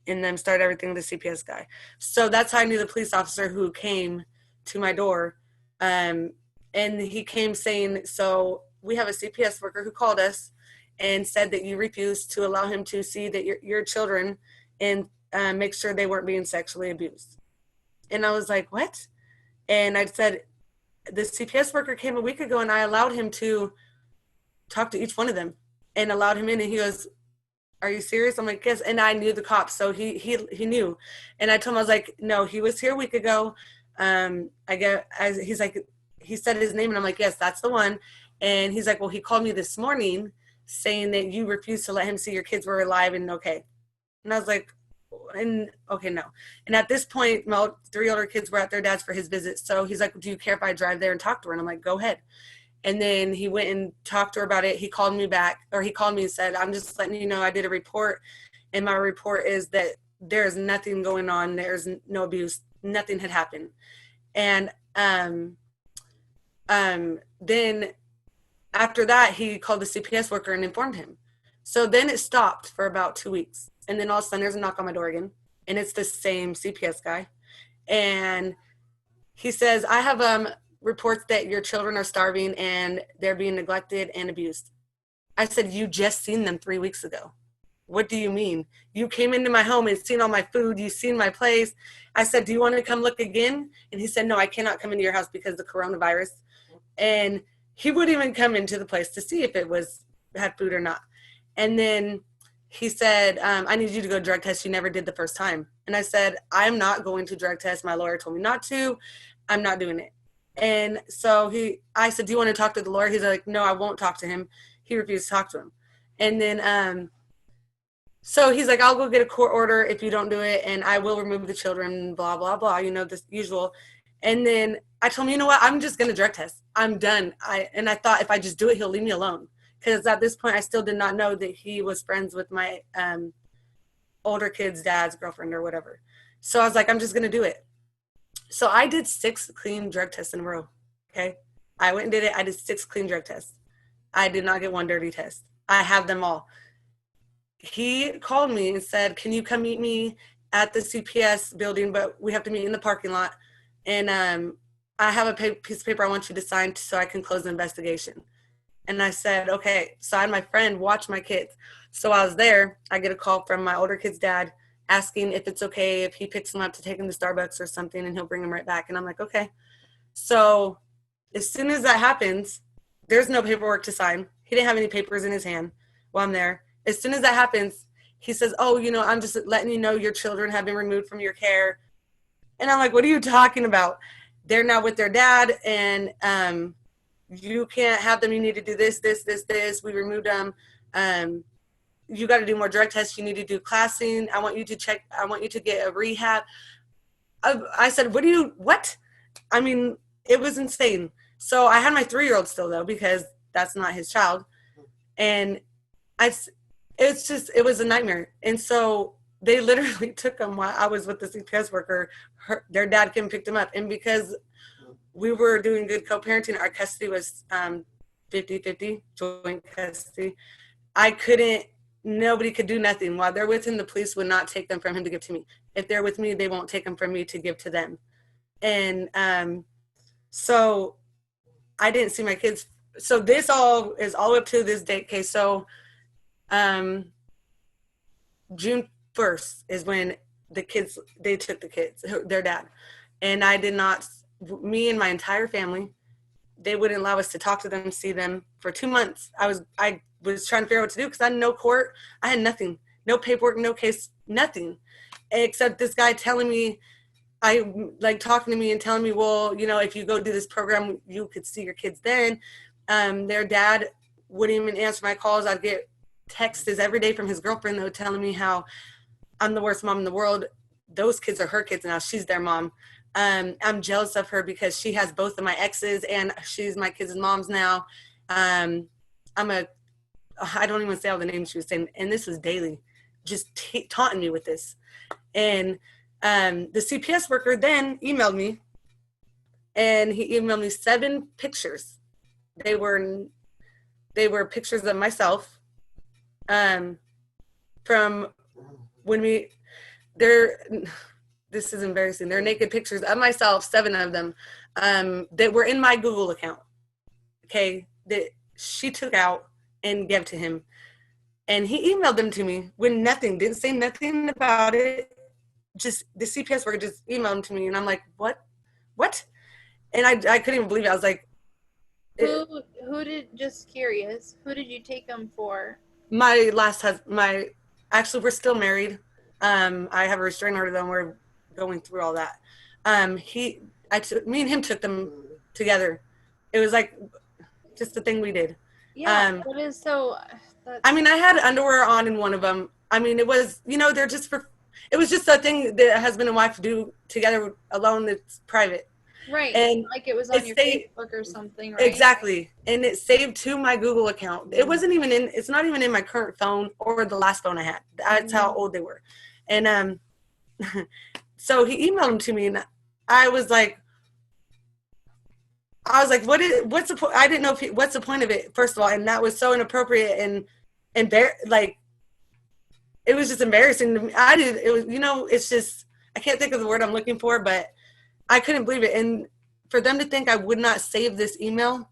B: and them started everything with the CPS guy. So that's how I knew the police officer who came to my door. And he came saying, so we have a CPS worker who called us and said that you refused to allow him to see that your children and make sure they weren't being sexually abused. And I was like, what? And I said, the CPS worker came a week ago, and I allowed him to talk to each one of them and allowed him in. And he goes, are you serious? I'm like, yes. And I knew the cops, so he knew. And I told him, I was like, no, he was here a week ago. He's like, he said his name, and I'm like, yes, that's the one. And he's like, well, he called me this morning saying that you refused to let him see your kids were alive and okay. And I was like, and okay, no. And at this point, my 3 older kids were at their dad's for his visit. So he's like, do you care if I drive there and talk to her? And I'm like, go ahead. And then he went and talked to her about it. He called me back, or he called me and said, I'm just letting you know I did a report, and my report is that there's nothing going on. There's no abuse. Nothing had happened. And then after that, he called the CPS worker and informed him. So then it stopped for about 2 weeks. And then all of a sudden there's a knock on my door again. And it's the same CPS guy. And he says, I have reports that your children are starving and they're being neglected and abused. I said, you just seen them 3 weeks ago. What do you mean? You came into my home and seen all my food. You've seen my place. I said, do you want to come look again? And he said, no, I cannot come into your house because of the coronavirus. And he wouldn't even come into the place to see if it had food or not. And then he said, I need you to go drug test. You never did the first time. And I said, I'm not going to drug test. My lawyer told me not to. I'm not doing it. And so I said, do you want to talk to the lawyer? He's like, no, I won't talk to him. He refused to talk to him. And then, so he's like, I'll go get a court order if you don't do it, and I will remove the children, blah, blah, blah, you know, the usual. And then I told him, you know what, I'm just going to drug test. I'm done. And I thought if I just do it, he'll leave me alone. Because at this point, I still did not know that he was friends with my older kid's dad's girlfriend or whatever. So I was like, I'm just going to do it. So I did 6 clean drug tests in a row, okay? I went and did it. I did 6 clean drug tests. I did not get one dirty test. I have them all. He called me and said, can you come meet me at the CPS building, but we have to meet in the parking lot. And I have a piece of paper I want you to sign so I can close the investigation. And I said, okay. So I had my friend watch my kids. So I was there. I get a call from my older kid's dad asking if it's okay if he picks them up to take them to Starbucks or something, and he'll bring them right back. And I'm like, okay. So as soon as that happens, there's no paperwork to sign. He didn't have any papers in his hand while I'm there. As soon as that happens, he says, oh, you know, I'm just letting you know your children have been removed from your care. And I'm like, what are you talking about? They're not with their dad, and you can't have them. You need to do this, this, this, this. We removed them. You got to do more drug tests. You need to do classing. I want you to get a rehab. I said, what? I mean, it was insane. So I had my 3-year-old still, though, because that's not his child. And it was a nightmare. And so they literally took him while I was with the CPS worker. Their dad came and picked him up. And because we were doing good co-parenting, our custody was 50-50, joint custody. Nobody could do nothing. While they're with him, the police would not take them from him to give to me. If they're with me, they won't take them from me to give to them. And so I didn't see my kids. So this all is all up to this date. Okay, so June 1st is when they took the kids, their dad. And I did not, me and my entire family, they wouldn't allow us to talk to them, see them for 2 months. I was trying to figure out what to do because I had no court. I had nothing, no paperwork, no case, nothing, except this guy telling me, talking to me and telling me, well, if you go do this program, you could see your kids then. Their dad wouldn't even answer my calls. I'd get texts every day from his girlfriend, though, telling me how I'm the worst mom in the world. Those kids are her kids now. She's their mom. I'm jealous of her because she has both of my exes and she's my kids' moms now. I don't even say all the names she was saying. And this was daily, just taunting me with this. And the CPS worker then emailed me, and he emailed me 7 pictures. They were pictures of myself from when this is embarrassing. They're naked pictures of myself, 7 of them, that were in my Google account, okay, that she took out and gave to him. And he emailed them to me when didn't say nothing about it. Just the CPS worker just emailed them to me, and I'm like, what? And I couldn't even believe it. I was like,
A: just curious, who did you take them for?
B: My last husband, actually, we're still married. I have a restraining order, though, and we're going through all that. Me and him took them together. It was like just the thing we did.
A: Yeah, it is so.
B: I mean, I had underwear on in one of them. I mean, it was, they're just it was just a thing that a husband and wife do together alone that's private.
A: Right.
B: And
A: like it was on your Facebook or something, right?
B: Exactly. And it saved to my Google account. It wasn't even it's not even in my current phone or the last phone I had. That's how old they were. And so he emailed them to me, and I was like, what's the point? I didn't know what's the point of it, first of all. And that was so inappropriate and it was just embarrassing to me. It's just, I can't think of the word I'm looking for, but I couldn't believe it. And for them to think I would not save this email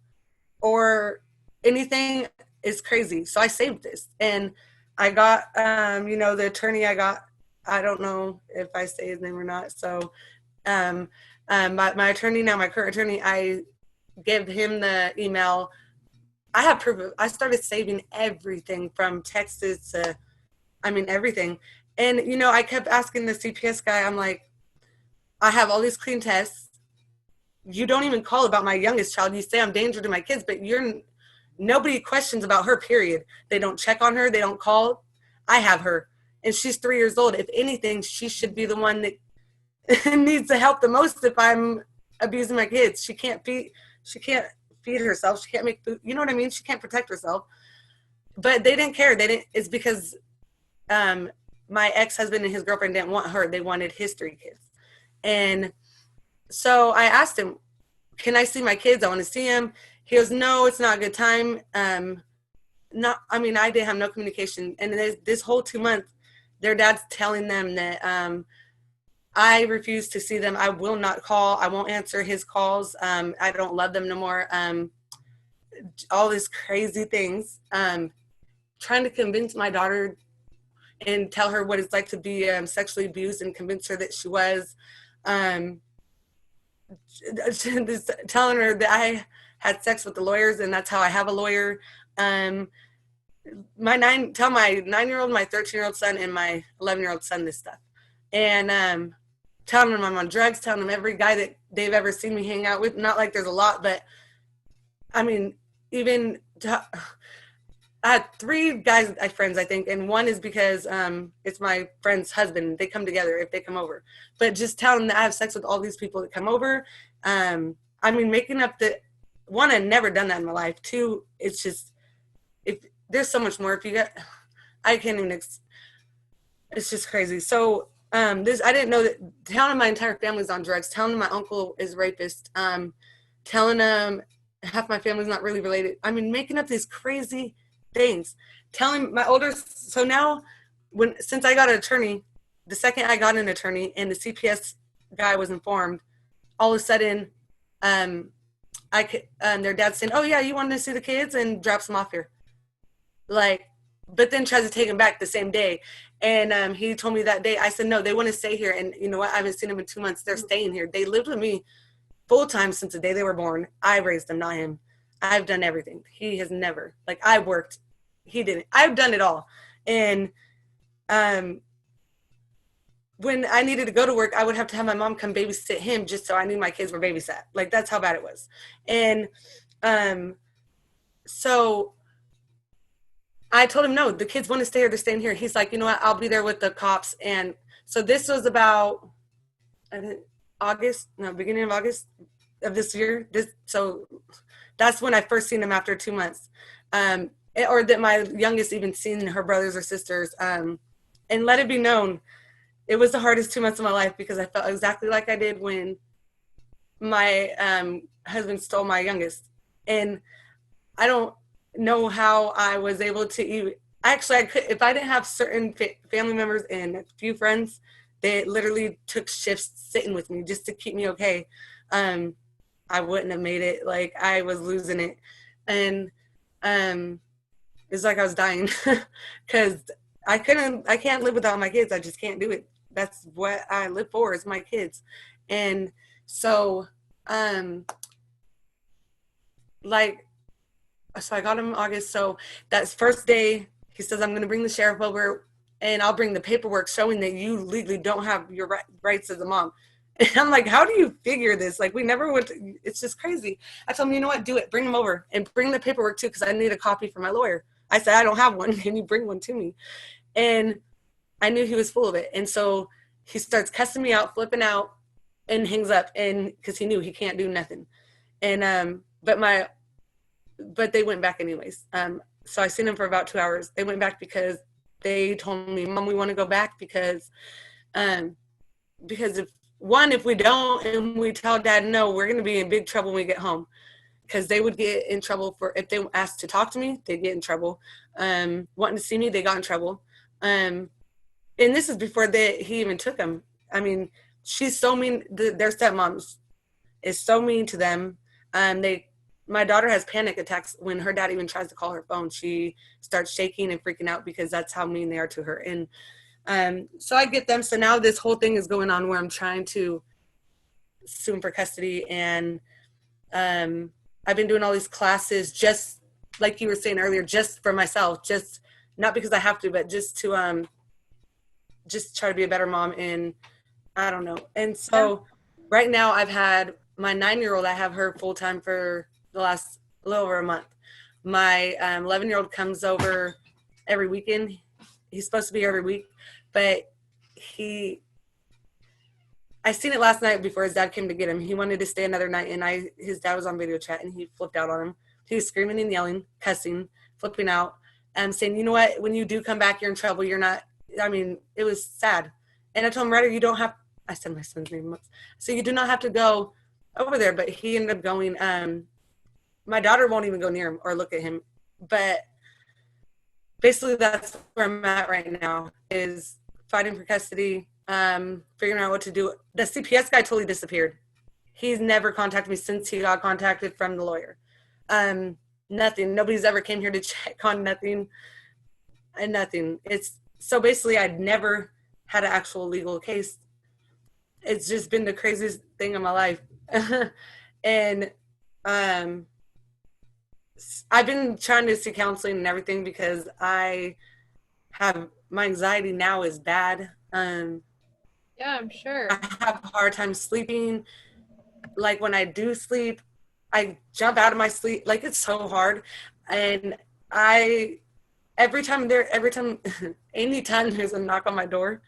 B: or anything is crazy. So I saved this, and I got, the attorney I don't know if I say his name or not. So my attorney now, my current attorney, I gave him the email. I have proof of, I started saving everything from texts to, everything. And, I kept asking the CPS guy, I'm like, I have all these clean tests. You don't even call about my youngest child. You say I'm danger to my kids, but nobody questions about her, period. They don't check on her. They don't call. I have her, and she's 3 years old. If anything, she should be the one that needs the help the most if I'm abusing my kids. She can't feed herself. She can't make food. You know what I mean? She can't protect herself. But they didn't care. It's because my ex-husband and his girlfriend didn't want her. They wanted his 3 kids. And so I asked him, can I see my kids? I want to see them. He goes, no, it's not a good time. I didn't have no communication. And this whole 2 months, their dad's telling them that I refuse to see them. I will not call. I won't answer his calls. I don't love them no more. All these crazy things. Trying to convince my daughter and tell her what it's like to be sexually abused and convince her that she was. Telling her that I had sex with the lawyers and that's how I have a lawyer. Tell my 9-year-old, my 13-year-old son, and my 11-year-old son this stuff. And telling them I'm on drugs, telling them every guy that they've ever seen me hang out with. Not like there's a lot, but I mean, even I had 3 guys, friends, I think, and one is because it's my friend's husband. They come together if they come over. But just telling them that I have sex with all these people that come over. I mean, making up the one, I've never done that in my life. 2, it's just if there's so much more. If you get, I can't even. It's just crazy. So this, I didn't know that. Telling my entire family's on drugs. Telling them my uncle is a rapist. Telling them half my family's not really related. I mean, making up these crazy things. Telling my older, so now since I got an attorney, the second I got an attorney and the CPS guy was informed, all of a sudden their dad's saying, oh yeah, you wanted to see the kids, and drops them off here, like, but then tries to take them back the same day. And he told me that day, I said no, they want to stay here. And you know what, I haven't seen them in 2 months. They're staying here. They lived with me full time since the day they were born. I raised them, not him. I've done everything. He has never. Like, I worked, he didn't. I've done it all. And when I needed to go to work, I would have to have my mom come babysit him just so I knew my kids were babysat. Like, that's how bad it was. And so I told him, no, the kids want to stay here. They're staying here. He's like, you know what? I'll be there with the cops. And so this was about beginning of August of this year. So that's when I first seen him after 2 months. Or that my youngest even seen her brothers or sisters. And let it be known, it was the hardest 2 months of my life because I felt exactly like I did when my husband stole my youngest. And I don't know how I was able to even, actually, I could, if I didn't have certain family members and a few friends that literally took shifts sitting with me just to keep me okay, I wouldn't have made it. Like, I was losing it. And it's like I was dying because I can't live without my kids. I just can't do it. That's what I live for, is my kids. And so, so I got him in August. So that first day, he says, I'm going to bring the sheriff over and I'll bring the paperwork showing that you legally don't have your rights as a mom. And I'm like, how do you figure this? Like, we never went to, it's just crazy. I told him, you know what, do it. Bring him over and bring the paperwork too, because I need a copy for my lawyer. I said, I don't have one. Can you bring one to me? And I knew he was full of it. And so he starts cussing me out, flipping out, and hangs up. And because he knew he can't do nothing. And but they went back anyways. So I seen them for about 2 hours. They went back because they told me, Mom, we want to go back because if we don't and we tell Dad no, we're going to be in big trouble when we get home. Because they would get in trouble for, if they asked to talk to me, they'd get in trouble. Wanting to see me, they got in trouble. And this is before he even took them. I mean, she's so mean. Their stepmom is so mean to them. My daughter has panic attacks when her dad even tries to call her phone. She starts shaking and freaking out because that's how mean they are to her. And so I get them. So now this whole thing is going on where I'm trying to sue him for custody. And I've been doing all these classes, just like you were saying earlier, just for myself, just not because I have to, but just to just try to be a better mom. And I don't know. And so right now I've had my 9-year-old, I have her full time for the last little over a month. My 11-year-old comes over every weekend. He's supposed to be every week, but I seen it last night before his dad came to get him. He wanted to stay another night, and his dad was on video chat, and he flipped out on him. He was screaming and yelling, cussing, flipping out, and saying, you know what, when you do come back, you're in trouble. You're not, I mean, it was sad. And I told him, Ryder, you don't have, I said my son's name, so you do not have to go over there. But he ended up going. My daughter won't even go near him or look at him. But basically that's where I'm at right now, is fighting for custody, figuring out what to do. The CPS guy totally disappeared. He's never contacted me since he got contacted from the lawyer. Nothing. Nobody's ever came here to check on nothing. And nothing. It's so basically I'd never had an actual legal case. It's just been the craziest thing in my life. And I've been trying to seek counseling and everything because my anxiety now is bad.
A: Yeah, I'm sure.
B: I have a hard time sleeping. Like when I do sleep, I jump out of my sleep. Like it's so hard. And I, every time, anytime there's a knock on my door,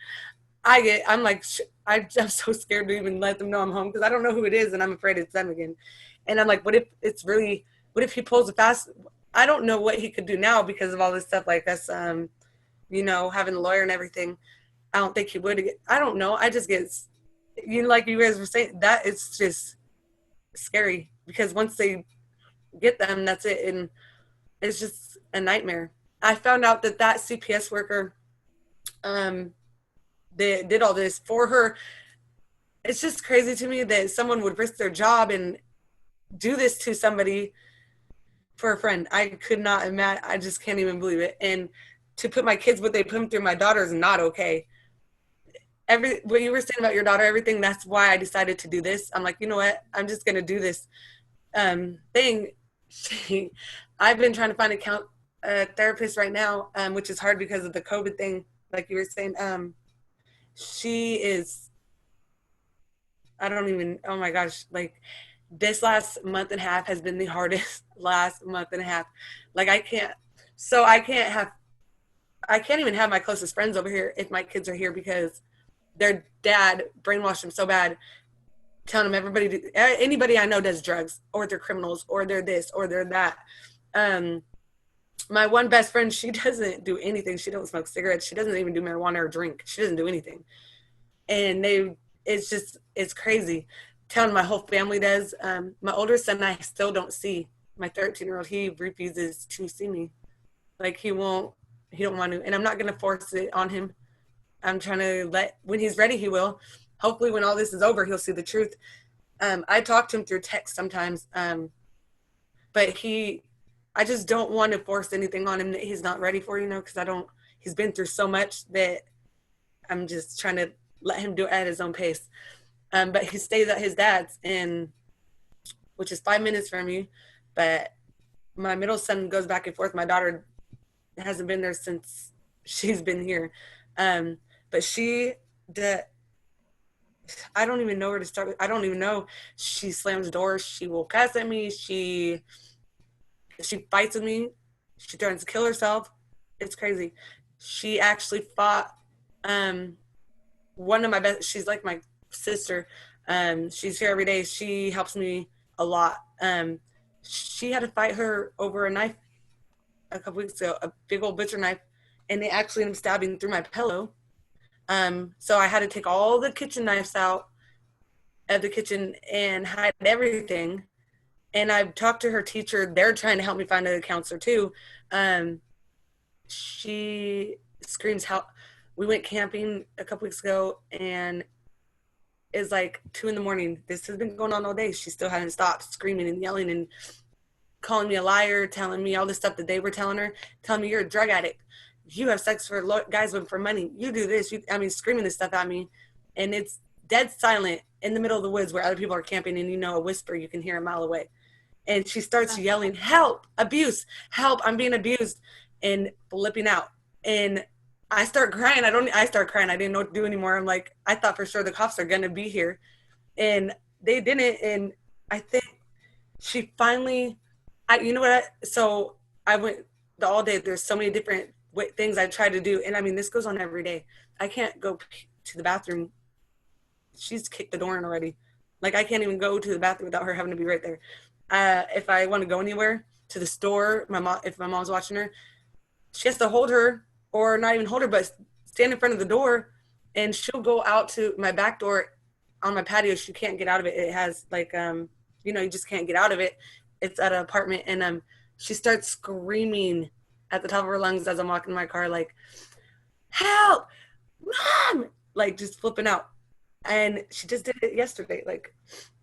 B: I'm like, I'm so scared to even let them know I'm home because I don't know who it is and I'm afraid it's them again. And I'm like, what if he pulls a fast? I don't know what he could do now because of all this stuff like us, having a lawyer and everything. I don't think he would. I don't know. I just get, like you guys were saying, that it's just scary because once they get them, that's it. And it's just a nightmare. I found out that CPS worker, they did all this for her. It's just crazy to me that someone would risk their job and do this to somebody for a friend. I could not imagine. I just can't even believe it. And to put my kids, what they put them through, my daughter is not okay. What you were saying about your daughter, everything. That's why I decided to do this. I'm like, you know what? I'm just gonna do this thing. I've been trying to find a therapist right now, which is hard because of the COVID thing. Like you were saying, she is. I don't even. Oh my gosh! Like this last month and a half has been the hardest last month and a half. Like I can't. So I can't have. I can't even have my closest friends over here if my kids are here because their dad brainwashed them so bad, telling them anybody I know does drugs or they're criminals or they're this or they're that. Um, my one best friend, she doesn't do anything. She don't smoke cigarettes. She doesn't even do marijuana or drink. She doesn't do anything. And it's crazy. Telling my whole family does. My older son, I still don't see. My 13-year-old, he refuses to see me. Like he don't want to. And I'm not going to force it on him. I'm trying to when he's ready, he will. Hopefully when all this is over, he'll see the truth. I talk to him through text sometimes. But I just don't want to force anything on him that he's not ready for, because he's been through so much that I'm just trying to let him do it at his own pace. But he stays at his dad's, which is 5 minutes from me. But my middle son goes back and forth. My daughter hasn't been there since she's been here. But I don't even know where to start. I don't even know. She slams doors. She will cuss at me. She fights with me. She threatens to kill herself. It's crazy. She actually fought one of my best. She's like my sister. She's here every day. She helps me a lot. She had to fight her over a knife a couple weeks ago, a big old butcher knife, and they actually ended up stabbing through my pillow. So I had to take all the kitchen knives out of the kitchen and hide everything. And I've talked to her teacher. They're trying to help me find a counselor too. She screams help. We went camping a couple weeks ago and it's like 2 a.m. This has been going on all day. She still hadn't stopped screaming and yelling and calling me a liar, telling me all the stuff that they were telling her, telling me you're a drug addict. You have sex for guys for money. You do this. Screaming this stuff at me. And it's dead silent in the middle of the woods where other people are camping and a whisper you can hear a mile away. And she starts yelling, help, abuse, help, I'm being abused, and flipping out. And I start crying. I start crying. I didn't know what to do anymore. I'm like, I thought for sure the cops are going to be here. And they didn't. And I think she finally, so I went all day. There's so many different things I try to do. And this goes on every day. I can't go to the bathroom. She's kicked the door in already. Like I can't even go to the bathroom without her having to be right there. If I want to go anywhere, to the store, if my mom's watching her, she has to hold her, or not even hold her, but stand in front of the door, and she'll go out to my back door on my patio. She can't get out of it. It has you just can't get out of it. It's at an apartment, and she starts screaming at the top of her lungs as I'm walking in my car, like, help, mom, like just flipping out. And she just did it yesterday. Like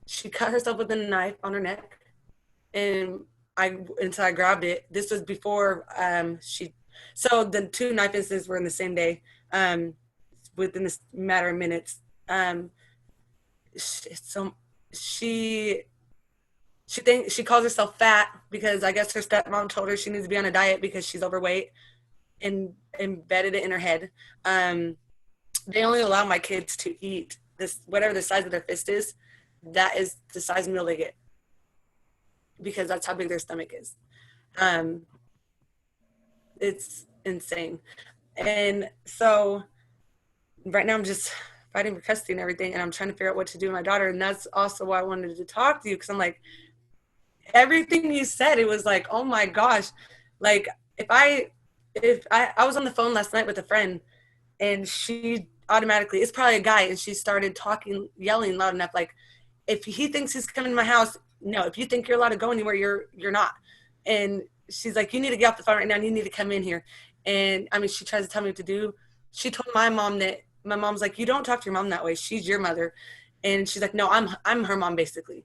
B: she cut herself with a knife on her neck, and until I grabbed it. This was before so the 2 knife incidents were in the same day, within this matter of minutes. So she calls herself fat because I guess her stepmom told her she needs to be on a diet because she's overweight, and embedded it in her head. they only allow my kids to eat this, whatever the size of their fist is, that is the size meal they get, because that's how big their stomach is. It's insane. And so right now I'm just fighting for custody and everything, and I'm trying to figure out what to do with my daughter. And that's also why I wanted to talk to you, because I'm like, everything you said, it was like, oh my gosh. Like, I was on the phone last night with a friend, and she automatically, it's probably a guy, and she started talking, yelling loud enough, like, if he thinks he's coming to my house, no. If you think you're allowed to go anywhere, you're not. And she's like, you need to get off the phone right now, and you need to come in here. And I mean, she tries to tell me what to do. She told my mom that, my mom's like, you don't talk to your mom that way. She's your mother. And she's like, no, I'm her mom, basically.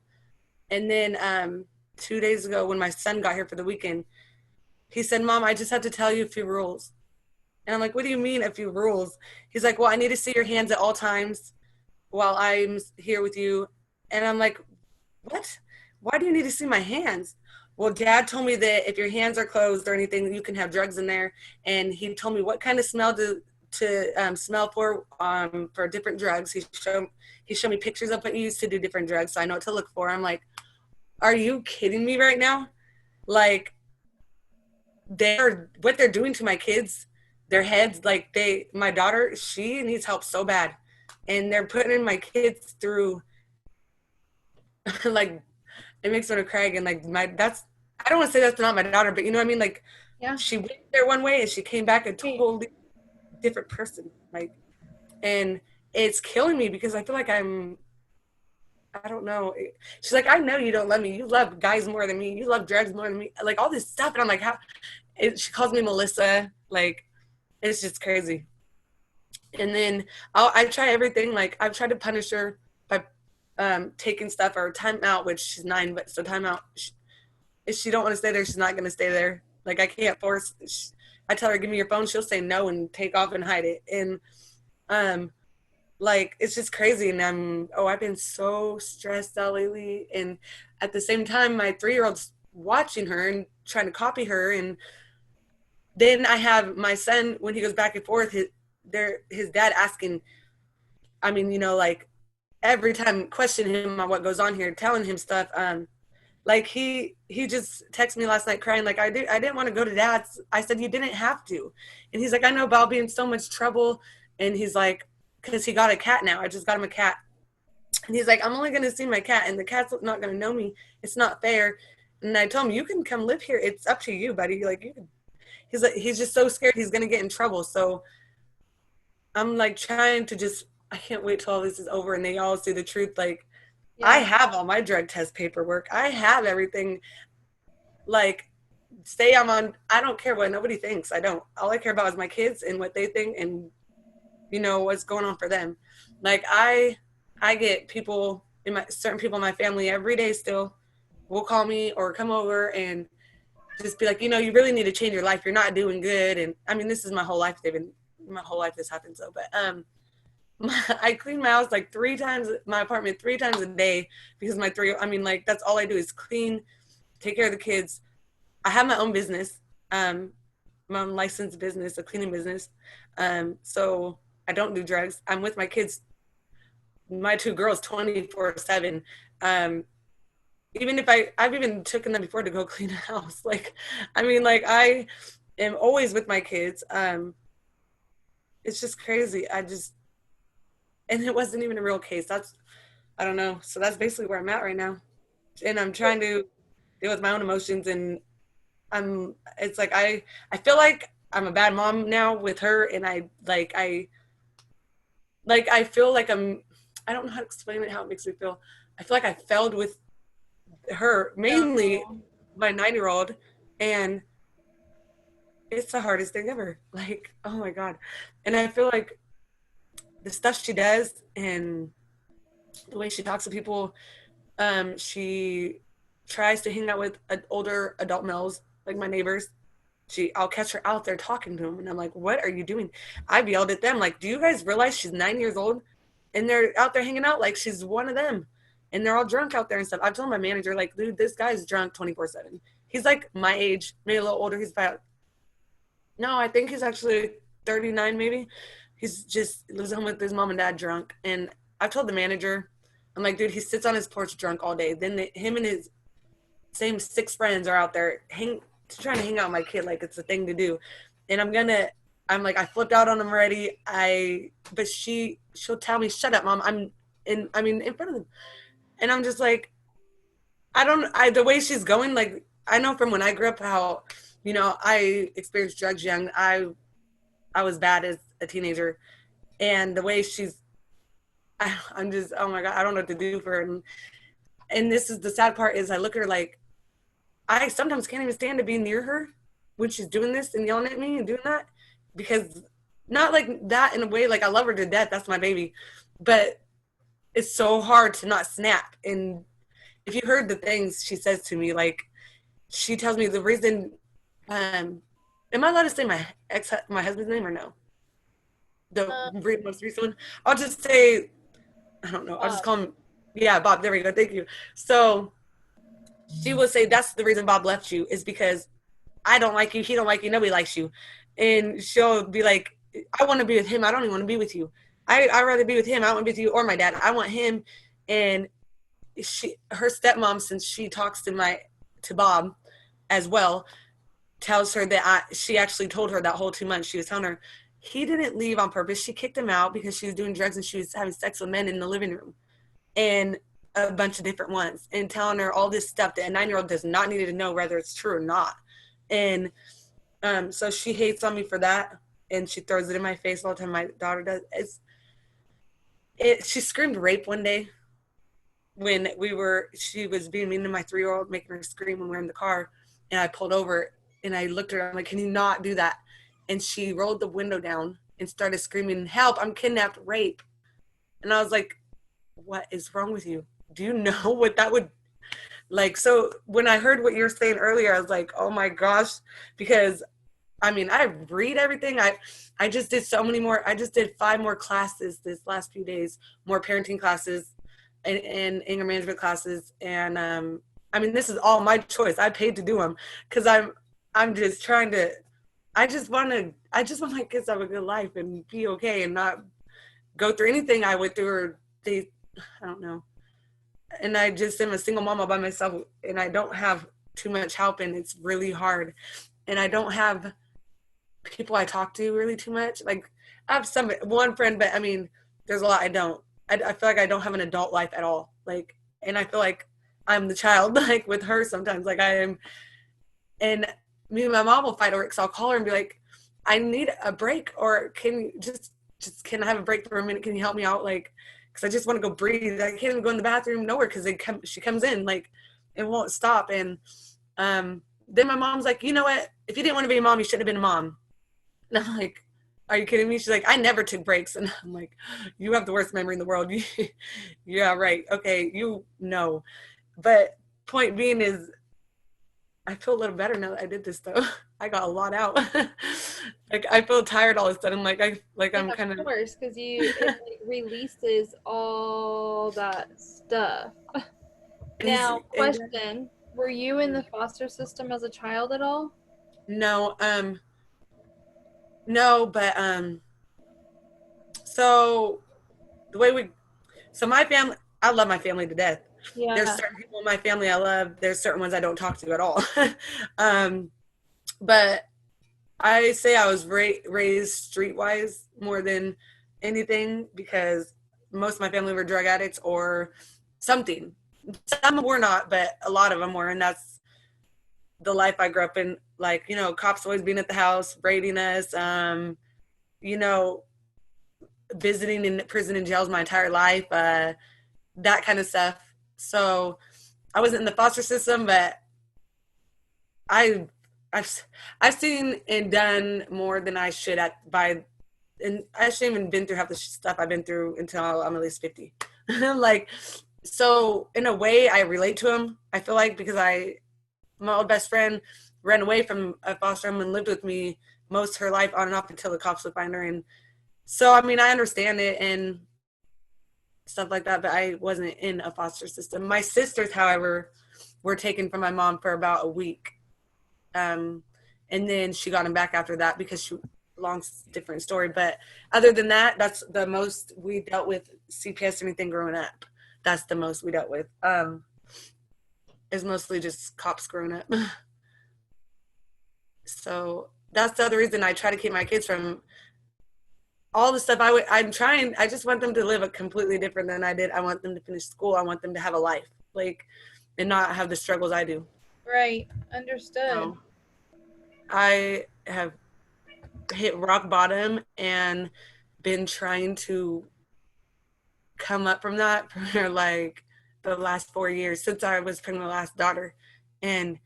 B: And then 2 days ago, when my son got here for the weekend, he said, Mom, I just have to tell you a few rules. And I'm like, what do you mean a few rules? He's like, well, I need to see your hands at all times while I'm here with you. And I'm like, what? Why do you need to see my hands? Well, Dad told me that if your hands are closed or anything, you can have drugs in there. And he told me what kind of smell to smell for different drugs. He showed me pictures of what you used to do different drugs, so I know what to look for. I'm like, are you kidding me right now? Like, what they're doing to my kids, their heads, like my daughter, she needs help so bad. And they're putting my kids through, like, it makes me want to cry again. Like, I don't want to say that's not my daughter, but you know what I mean? Like,
A: Yeah.
B: she went there one way and she came back a totally different person. Like, and it's killing me because I feel like I don't know. She's like, I know you don't love me. You love guys more than me. You love drugs more than me. Like, all this stuff. And I'm like, she calls me Melissa. Like, it's just crazy. And then I try everything. Like, I've tried to punish her by taking stuff or time out, which she's 9, but so time out. If she don't want to stay there, she's not going to stay there. Like, I can't force. I tell her, give me your phone. She'll say no and take off and hide it. And like, it's just crazy. And I've been so stressed out lately. And at the same time, my 3-year-old's watching her and trying to copy her. And then I have my son, when he goes back and forth, his dad asking, I mean, you know, like, every time questioning him on what goes on here, telling him stuff. Like, he just texted me last night crying, like, I didn't want to go to Dad's. I said, you didn't have to. And he's like, I know, but I'll be in so much trouble. And he's like, because he got a cat now. I just got him a cat. And he's like, I'm only going to see my cat, and the cat's not going to know me. It's not fair. And I told him, you can come live here. It's up to you, buddy. Like, you can. He's just so scared he's going to get in trouble. So I'm like trying to just, I can't wait till all this is over and they all see the truth. Like, yeah. I have all my drug test paperwork. I have everything. Like, I don't care what nobody thinks. I don't. All I care about is my kids and what they think and, you know, what's going on for them. Like, I get people certain people in my family every day still will call me or come over and just be like, you know, you really need to change your life. You're not doing good. And I mean, this is my whole life. My whole life this happens though. But I clean my house like 3 times, my apartment 3 times a day because like, that's all I do is clean, take care of the kids. I have my own business, my own licensed business, a cleaning business. So I don't do drugs. I'm with my kids, my 2 girls, 24/7. Even if I've even taken them before to go clean a house. Like, I mean, like, I am always with my kids. It's just crazy. And it wasn't even a real case. I don't know. So that's basically where I'm at right now. And I'm trying to deal with my own emotions. And it's like, I feel like I'm a bad mom now with her. And I feel like I don't know how to explain it, how it makes me feel. I feel like I failed with her, mainly my 9-year-old. And it's the hardest thing ever. Like, oh my God. And I feel like the stuff she does and the way she talks to people, she tries to hang out with older adult males, like my neighbors. I'll catch her out there talking to them, and I'm like, what are you doing? I've yelled at them, like, do you guys realize she's 9 years old? And they're out there hanging out like she's one of them. And they're all drunk out there and stuff. I've told my manager, like, dude, this guy's drunk 24/7. He's like my age, maybe a little older. I think he's actually 39 maybe. he's just lives home with his mom and dad drunk. And I've told the manager, I'm like, dude, he sits on his porch drunk all day. Then him and his same 6 friends are out there trying to hang out with my kid like it's a thing to do. And I'm like, I flipped out on him already. But she'll tell me, shut up, mom. In front of them. And I'm just like, the way she's going, like, I know from when I grew up how, I experienced drugs young. I was bad as a teenager. And the way I'm just, oh my God, I don't know what to do for her. And this is the sad part is I look at her like, I sometimes can't even stand to be near her when she's doing this and yelling at me and doing that, because not like that in a way, like I love her to death. That's my baby. But it's so hard to not snap. And if you heard the things she says to me, like she tells me the reason, am I allowed to say my husband's name or no? The most recent one? I'll just say, I don't know. I'll just call him, yeah, Bob. There we go. Thank you. So she will say that's the reason Bob left you is because I don't like you. He don't like you. Nobody likes you. And she'll be like, I want to be with him. I don't even want to be with you. I'd rather be with him. I don't want to be with you or my dad. I want him. And her stepmom, since she talks to Bob as well, tells her that she actually told her that whole 2 months. She was telling her he didn't leave on purpose. She kicked him out because she was doing drugs and she was having sex with men in the living room. And a bunch of different ones, and telling her all this stuff that a 9-year-old does not need to know whether it's true or not. And so she hates on me for that, and she throws it in my face all the time. My daughter does. She screamed rape one day when she was being mean to my 3-year-old, making her scream when we were in the car. And I pulled over and I looked at her. I'm like, can you not do that? And she rolled the window down and started screaming, help, I'm kidnapped, rape. And I was like, what is wrong with you? Do you know what that would like? So when I heard what you were saying earlier, I was like, oh my gosh, because I read everything. I just did so many more. I just did 5 more classes this last few days, more parenting classes and anger management classes. And this is all my choice. I paid to do them because I'm just trying to, I just want my kids to have a good life and be okay and not go through anything I went through or I don't know. And I just am a single mama by myself, and I don't have too much help, and it's really hard. And I don't have people I talk to really too much. Like I have one friend, but there's a lot I don't. I feel like I don't have an adult life at all. Like, and I feel like I'm the child, like with her sometimes, like I am. And me and my mom will fight over it, so I'll call her and be like, I need a break, or can you just can I have a break for a minute? Can you help me out? Like, because I just want to go breathe. I can't even go in the bathroom nowhere because she comes in, like, it won't stop. And then my mom's like, you know what? If you didn't want to be a mom, you shouldn't have been a mom. And I'm like, are you kidding me? She's like, I never took breaks. And I'm like, you have the worst memory in the world. Yeah, right. Okay, you know. But point being is, I feel a little better now that I did this, though. I got a lot out. Like, I feel tired all of a sudden. I'm kind of.
A: Of course, because it releases all that stuff. Now, question: were you in the foster system as a child at all?
B: No, but so my family, I love my family to death. Yeah. There's certain people in my family I love. There's certain ones I don't talk to at all. But I say I was raised streetwise more than anything, because most of my family were drug addicts or something. Some were not, but a lot of them were, and that's the life I grew up in. Like, cops always being at the house, raiding us, visiting in prison and jails my entire life, that kind of stuff. So I wasn't in the foster system, but I've seen and done more than I should and I shouldn't even been through half the stuff I've been through until I'm at least 50. Like, so in a way I relate to him, I feel like, because my old best friend ran away from a foster home and lived with me most of her life on and off until the cops would find her. And so, I understand it and stuff like that, but I wasn't in a foster system. My sisters, however, were taken from my mom for about a week. And then she got them back after that because long, different story. But other than that, that's the most we dealt with CPS or anything growing up. That's the most we dealt with. Is mostly just cops growing up. So that's the other reason I try to keep my kids from all the stuff I just want them to live a completely different than I did. I want them to finish school. I want them to have a life, like, and not have the struggles I do.
A: Right. Understood.
B: So I have hit rock bottom and been trying to come up from that for like the last 4 years since I was pregnant with my last daughter. And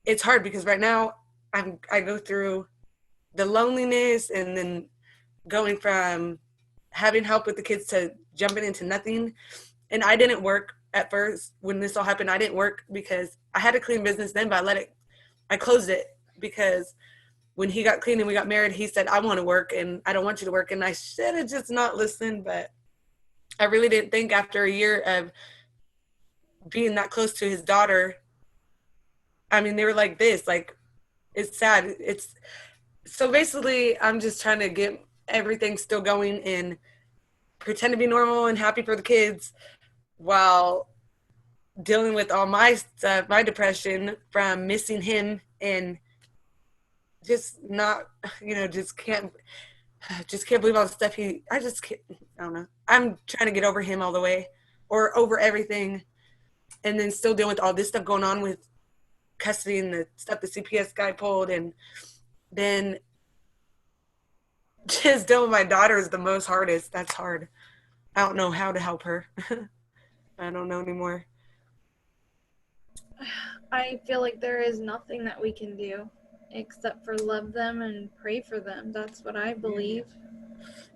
B: it's hard because right now I go through the loneliness and then going from having help with the kids to jumping into nothing. And I didn't work at first when this all happened. I didn't work because I had a clean business then, but I closed it because when he got clean and we got married, he said, I want to work and I don't want you to work. And I should have just not listened, but I really didn't think after a year of being that close to his daughter. I mean, they were like this, like, it's sad. So basically I'm just trying to get everything still going and pretend to be normal and happy for the kids while dealing with all my stuff, my depression from missing him and just not, just can't believe all the stuff I don't know. I'm trying to get over him all the way or over everything and then still dealing with all this stuff going on with custody and the stuff the CPS guy pulled, and then just dealing with my daughter is the most hardest. That's hard. I don't know how to help her. I don't know anymore.
A: I feel like there is nothing that we can do except for love them and pray for them. That's what I believe.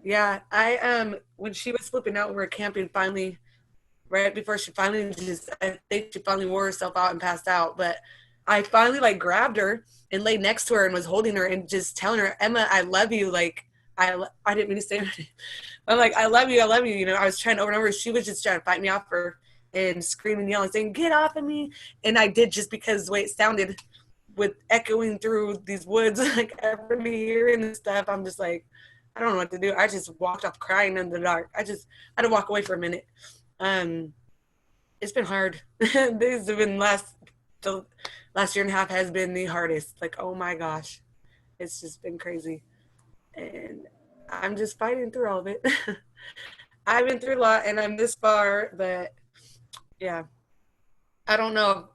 B: Yeah, I when she was flipping out, we were camping finally, right before she finally I think she finally wore herself out and passed out, but I finally like grabbed her and laid next to her and was holding her and just telling her, Emma, I love you. Like, I didn't mean to say her name. I'm like, I love you. I was trying over and over. She was just trying to fight me off and screaming, yelling, saying, get off of me. And I did, just because the way it sounded with echoing through these woods, like everybody hearing and stuff. I'm just like, I don't know what to do. I just walked off crying in the dark. I had to walk away for a minute. It's been hard. These have been the last year and a half has been the hardest. Like, oh my gosh, it's just been crazy. And I'm just fighting through all of it. I've been through a lot and I'm this far, but yeah, I don't know.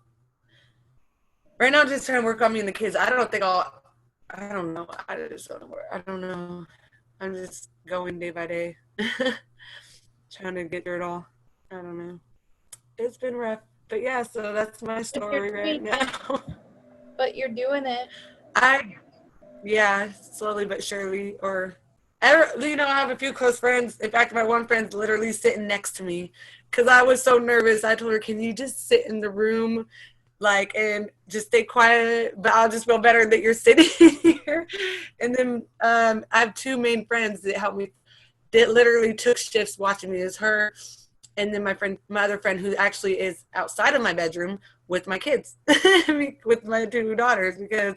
B: Right now, I'm just trying to work on me and the kids. I don't know. I don't know. I'm just going day by day, trying to get through it all. I don't know. It's been rough. But yeah, so that's my story right now.
A: But you're doing it.
B: Yeah, slowly but surely. I have a few close friends. In fact, my one friend's literally sitting next to me because I was so nervous. I told her, can you just sit in the room, like, and just stay quiet, but I'll just feel better that you're sitting here. And then I have two main friends that helped me, that literally took shifts watching me. Is her, and then my other friend who actually is outside of my bedroom with my kids, with my two daughters, because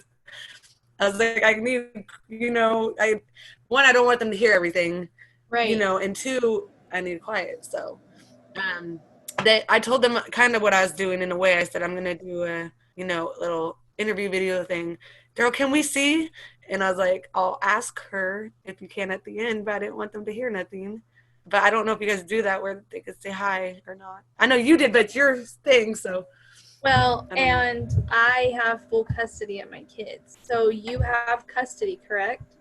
B: I was like, I need, I don't want them to hear everything,
A: right?
B: And two, I need quiet. So I told them kind of what I was doing in a way. I said, I'm going to do a, little interview video thing. Girl, can we see? And I was like, I'll ask her if you can at the end, but I didn't want them to hear nothing. But I don't know if you guys do that where they could say hi or not. I know you did, but it's your thing, so.
A: Well, I have full custody of my kids. So you have custody, correct?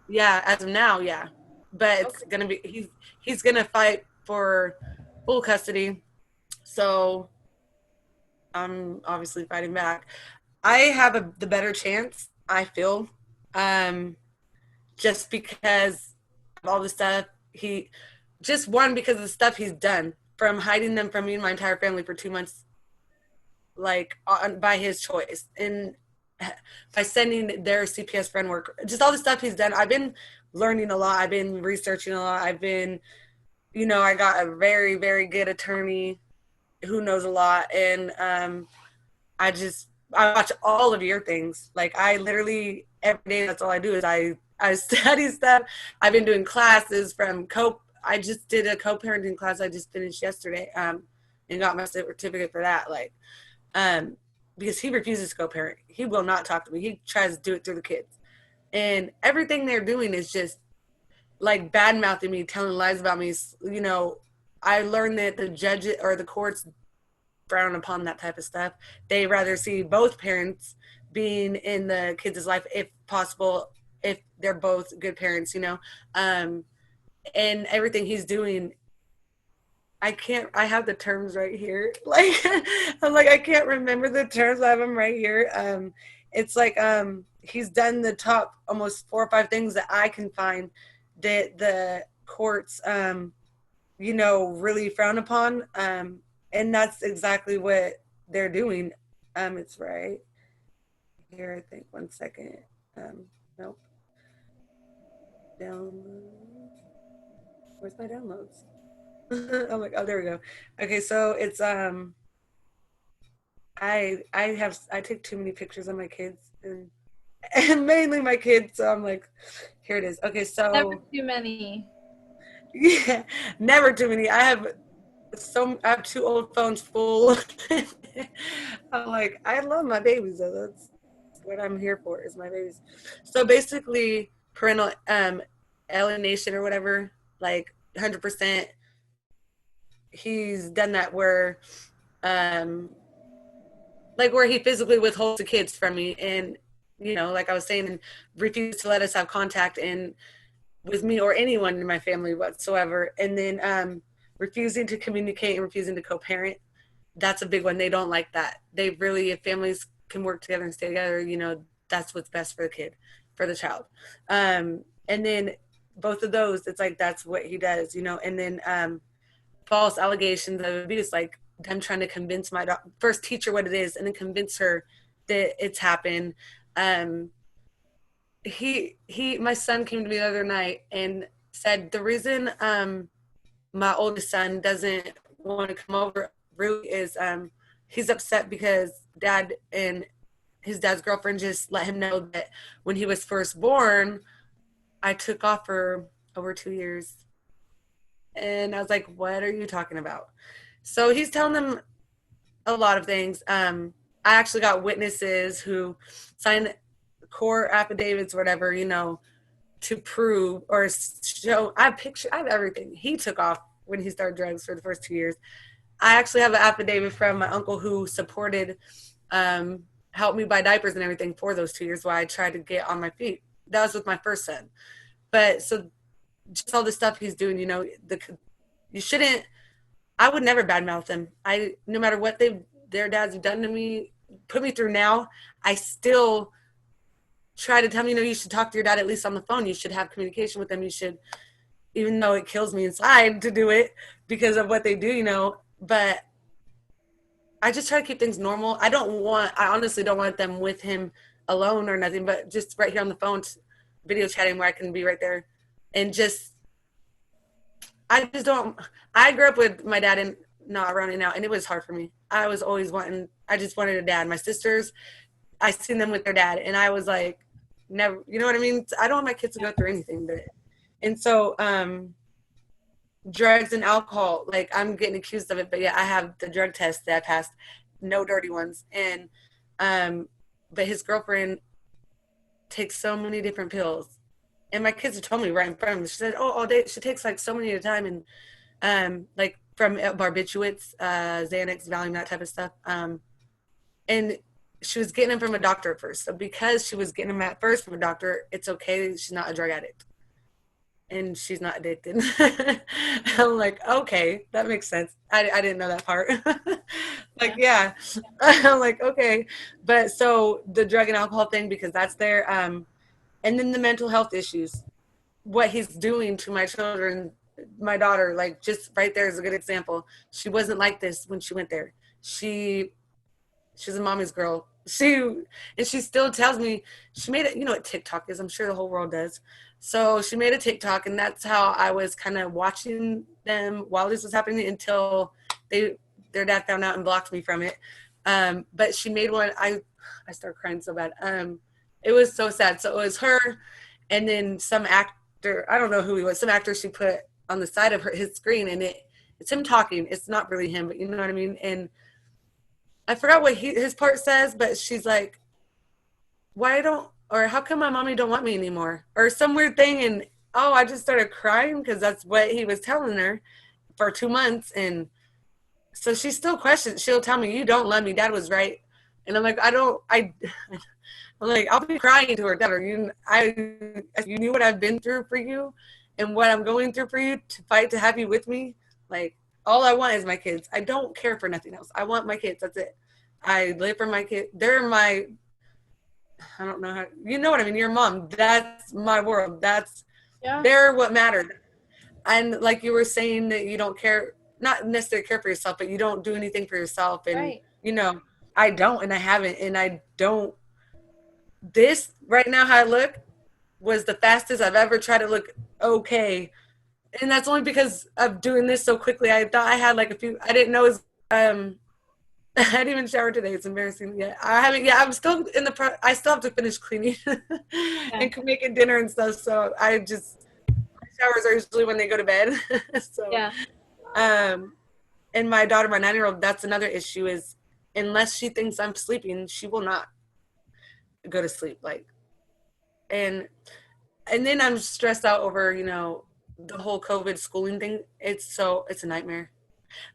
B: Yeah, as of now, yeah. But it's gonna be he's gonna fight for full custody. So I'm obviously fighting back. I have the better chance, I feel. Just because of all the stuff because of the stuff he's done, from hiding them from me and my entire family for 2 months, like by his choice, and by sending their CPS friend work, just all the stuff he's done. I've been learning a lot. I've been researching a lot. I've been, I got a very, very good attorney who knows a lot. And I watch all of your things. Like, I literally, every day, that's all I do is I I study stuff. I've been doing classes from I just did a co-parenting class I just finished yesterday, and got my certificate for that. Like, because he refuses to co-parent. He will not talk to me. He tries to do it through the kids. And everything they're doing is just like bad mouthing me, telling lies about me. You know, I learned that the judges or the courts frown upon that type of stuff. They rather see both parents being in the kids' life if possible, if they're both good parents, you know. And everything he's doing, I have the terms right here. Like, I'm like, I can't remember the terms. I have them right here. It's like, he's done the top almost 4 or 5 things that I can find that the courts, you know, really frown upon. And that's exactly what they're doing. It's right here, I think. 1 second. Nope. Downloads. Where's my downloads? I'm like, oh, there we go. Okay, so it's I take too many pictures of my kids and mainly my kids, so I'm like, here it is. Okay, so
A: Never too many.
B: Yeah, never too many. I have 2 old phones full. I'm like, I love my babies though. That's what I'm here for, is my babies. So basically parental alienation or whatever, like 100%, he's done that where like where he physically withholds the kids from me, and you know, like I was saying, refused to let us have contact and with me or anyone in my family whatsoever. And then refusing to communicate and refusing to co-parent. That's a big one. They don't like that. They really, if families can work together and stay together, you know, that's what's best for the kid, for the child. And then both of those, it's like, that's what he does, you know. And then false allegations of abuse, like them trying to convince my first teacher what it is and then convince her that it's happened. My son came to me the other night and said the reason my oldest son doesn't want to come over really is he's upset because dad and his dad's girlfriend just let him know that when he was first born, I took off for over 2 years. And I was like, what are you talking about? So he's telling them a lot of things. I actually got witnesses who signed court affidavits, whatever, you know, to prove or show. I have everything. He took off when he started drugs for the first 2 years. I actually have an affidavit from my uncle who supported, helped me buy diapers and everything for those 2 years while I tried to get on my feet. That was with my first son. But so just all the stuff he's doing, you know, you shouldn't. I would never badmouth them. No matter what their dads have done to me, put me through now, I still try to tell them, you know, you should talk to your dad at least on the phone. You should have communication with them. You should, even though it kills me inside to do it because of what they do, you know, but I just try to keep things normal. I honestly don't want them with him alone or nothing, but just right here on the phone, video chatting where I can be right there. And I grew up with my dad and not around it now, and it was hard for me. I was always I just wanted a dad. My sisters, I seen them with their dad, and I was like, never, you know what I mean? I don't want my kids to go through anything. And so, drugs and alcohol, like I'm getting accused of it, but yeah, I have the drug test that I passed, no dirty ones. And, but his girlfriend takes so many different pills. And my kids have told me right in front of me, she said, oh, all day, she takes like so many at a time. And, like from barbiturates, Xanax, Valium, that type of stuff. And she was getting them from a doctor at first. So because she was getting them at first from a doctor, it's okay. She's not a drug addict. And she's not addicted. I'm like, okay, that makes sense. I didn't know that part. Like, yeah. I'm like, okay. But so the drug and alcohol thing, because that's there. And then the mental health issues, what he's doing to my children, my daughter, like just right there is a good example. She wasn't like this when she went there. She's a mommy's girl. She still tells me she made it, you know what TikTok is. I'm sure the whole world does. So she made a TikTok, and that's how I was kind of watching them while this was happening until their dad found out and blocked me from it. But she made one. I started crying so bad. It was so sad. So it was her And then some actor, I don't know who he was, some actor she put on the side of his screen, and it's him talking. It's not really him, but you know what I mean? And I forgot what his part says, but she's like, or how come my mommy don't want me anymore? Or some weird thing. And oh, I just started crying because that's what he was telling her for 2 months. And so she still questions. She'll tell me, you don't love me. Dad was right. And I'm like, I'm like, I'll be crying to her. Dad, you knew what I've been through for you and what I'm going through for you to fight to have you with me. Like, all I want is my kids. I don't care for nothing else. I want my kids. That's it. I live for my kids. I don't know how, you know what I mean? Your mom, that's my world. They're what mattered. And like you were saying that you don't care, not necessarily care for yourself, but you don't do anything for yourself. And, I don't, and I haven't, and I don't. This right now, how I look was the fastest I've ever tried to look okay. And that's only because of doing this so quickly. I thought I had like I didn't know it was, I didn't even shower today. It's embarrassing. Yeah, I haven't. Yeah, I'm still I still have to finish cleaning and making dinner and stuff. So showers are usually when they go to bed. So, and my daughter, my 9-year-old, that's another issue is unless she thinks I'm sleeping, she will not go to sleep. Like, and then I'm stressed out over, the whole COVID schooling thing. It's a nightmare.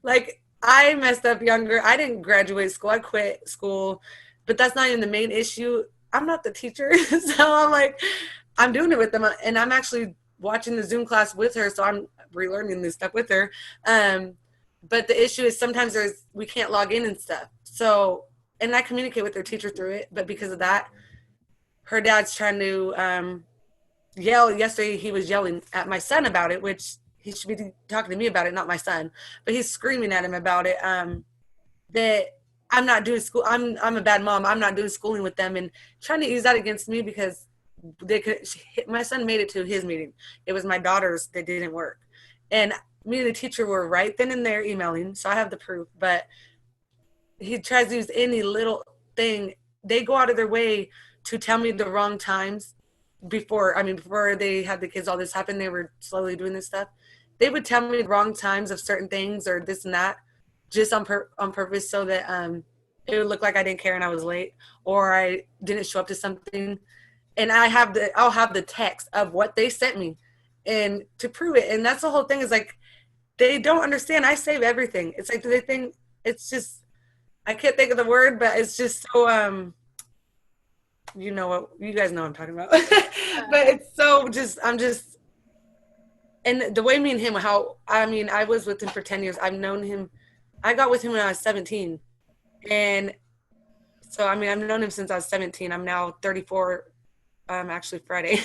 B: Like, I messed up younger. I didn't graduate school. I quit school, but that's not even the main issue. I'm not the teacher. So I'm like, I'm doing it with them. And I'm actually watching the Zoom class with her. So I'm relearning this stuff with her. But the issue is sometimes we can't log in and stuff. So, and I communicate with their teacher through it. But because of that, her dad's trying to yell. Yesterday, he was yelling at my son about it, which he should be talking to me about it, not my son. But he's screaming at him about it, that I'm not doing school. I'm a bad mom. I'm not doing schooling with them, and trying to use that against me because my son made it to his meeting. It was my daughter's that didn't work. And me and the teacher were right then and there emailing, so I have the proof. But he tries to use any little thing. They go out of their way to tell me the wrong times before they had the kids, all this happened. They were slowly doing this stuff. They would tell me the wrong times of certain things or this and that, just on purpose, so that it would look like I didn't care and I was late or I didn't show up to something. And I'll have the text of what they sent me, and to prove it. And that's the whole thing is like they don't understand. I save everything. It's like they think it's just I can't think of the word, but it's just so you know what you guys know what I'm talking about. But it's so and the way me and him, I was with him for 10 years. I've known him. I got with him when I was 17. And so, I've known him since I was 17. I'm now 34, actually Friday.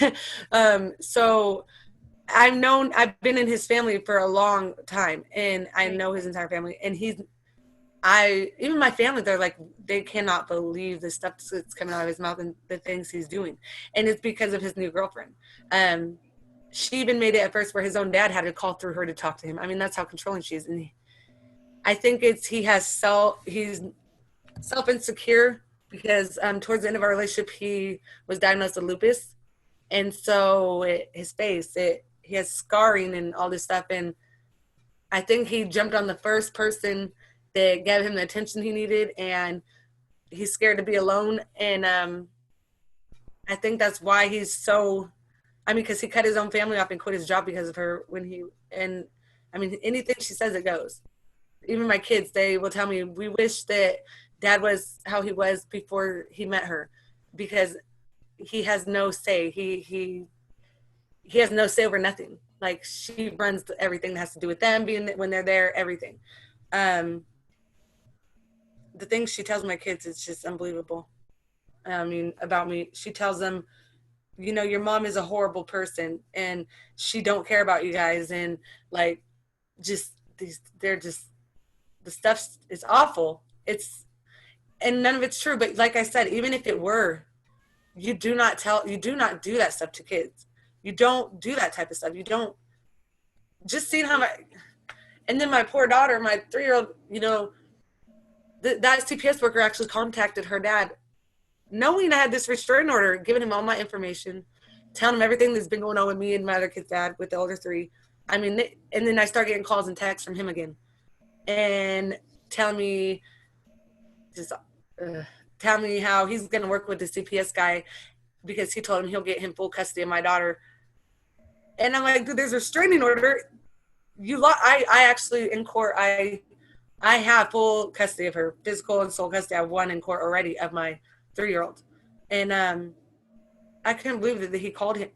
B: So I've been in his family for a long time, and I know his entire family. And even my family, they're like, they cannot believe the stuff that's coming out of his mouth and the things he's doing. And it's because of his new girlfriend. She even made it at first where his own dad had to call through her to talk to him. That's how controlling she is. And I think he's self-insecure because towards the end of our relationship, he was diagnosed with lupus. And so his face, he has scarring and all this stuff. And I think he jumped on the first person that gave him the attention he needed, and he's scared to be alone. And I think that's why he's so, because he cut his own family off and quit his job because of her anything she says, it goes. Even my kids, they will tell me, we wish that Dad was how he was before he met her, because he has no say. He has no say over nothing. Like, she runs everything that has to do with them being when they're there, everything. The things she tells my kids is just unbelievable. About me. She tells them, your mom is a horrible person and she don't care about you guys. And like, the stuff is awful. And none of it's true. But like I said, even if it were, you do not do that stuff to kids. You don't do that type of stuff. You don't just see and then my poor daughter, my 3-year-old, that CPS worker actually contacted her dad, knowing I had this restraining order, giving him all my information, telling him everything that's been going on with me and my other kid's dad with the older three. I mean, and then I start getting calls and texts from him again, and telling me just tell me how he's going to work with the CPS guy because he told him he'll get him full custody of my daughter. And I'm like, dude, there's a restraining order. I actually in court, I have full custody of her, physical and sole custody. I won in court already of my 3-year-old. And I couldn't believe that he called him.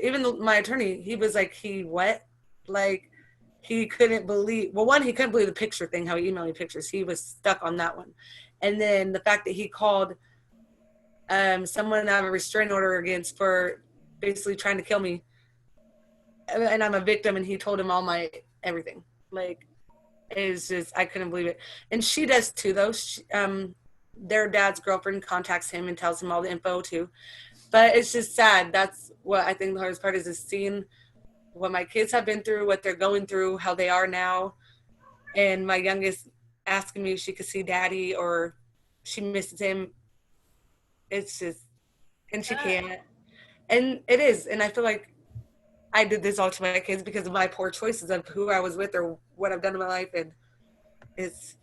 B: Even my attorney, he was like, he what? Like, he couldn't believe, well, one, he couldn't believe the picture thing, how he emailed me pictures. He was stuck on that one. And then the fact that he called someone I have a restraining order against for basically trying to kill me. And I'm a victim, and he told him all my everything. Like, it's just, I couldn't believe it. And she does too, though. Their dad's girlfriend contacts him and tells him all the info too. But it's just sad. That's what I think the hardest part is seeing what my kids have been through, what they're going through, how they are now. And my youngest asking me if she could see daddy or she misses him. It's just, and she can't. And it is. And I feel like I did this all to my kids because of my poor choices of who I was with or what I've done in my life. And it's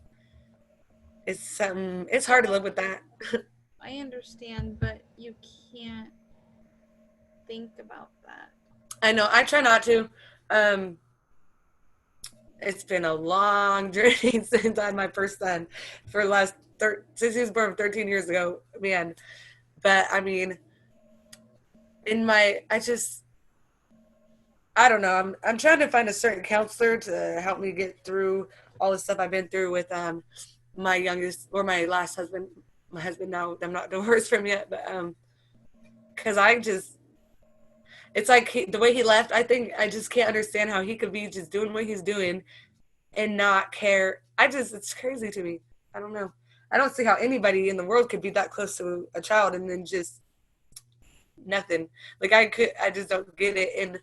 B: hard to live with that.
A: I understand, but you can't think about that.
B: I know. I try not to. It's been a long journey since I had my first son for the last since he was born 13 years ago, man. But I mean, I don't know. I'm trying to find a certain counselor to help me get through all the stuff I've been through with my youngest or my last husband. My husband now, I'm not divorced from yet, but because it's like the way he left, I think I just can't understand how he could be just doing what he's doing and not care. It's crazy to me. I don't know. I don't see how anybody in the world could be that close to a child and then just nothing. Like I just don't get it. And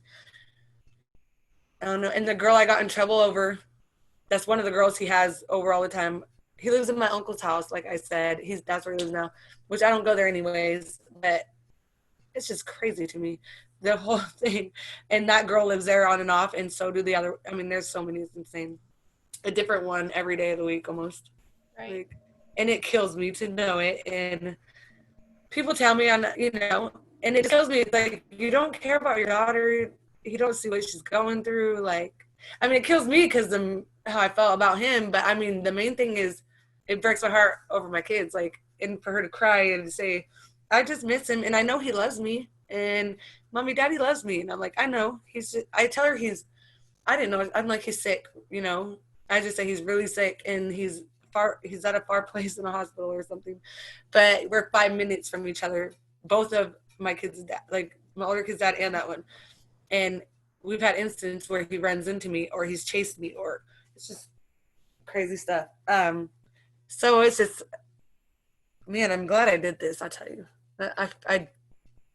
B: I don't know. And the girl I got in trouble over, that's one of the girls he has over all the time. He lives in my uncle's house, like I said. That's where he lives now, which I don't go there anyways. But it's just crazy to me, the whole thing. And that girl lives there on and off, and so do the other. I mean, there's so many. It's insane. A different one every day of the week almost.
A: Right.
B: And it kills me to know it. And people tell me, and it kills me. It's like, you don't care about your daughter. You don't see what she's going through. Like, I mean, it kills me because of how I felt about him. But I mean, the main thing is, it breaks my heart over my kids. Like, and for her to cry and say, I just miss him, and I know he loves me, and mommy, daddy loves me. And I'm like, I know. I tell her I didn't know. I'm like, he's sick, I just say he's really sick, and he's at a far place in a hospital or something. But we're 5 minutes from each other, both of my kids' dad, like my older kid's dad and that one. And we've had instances where he runs into me or he's chased me, or it's just crazy stuff. So it's just, man, I'm glad I did this. I tell you, I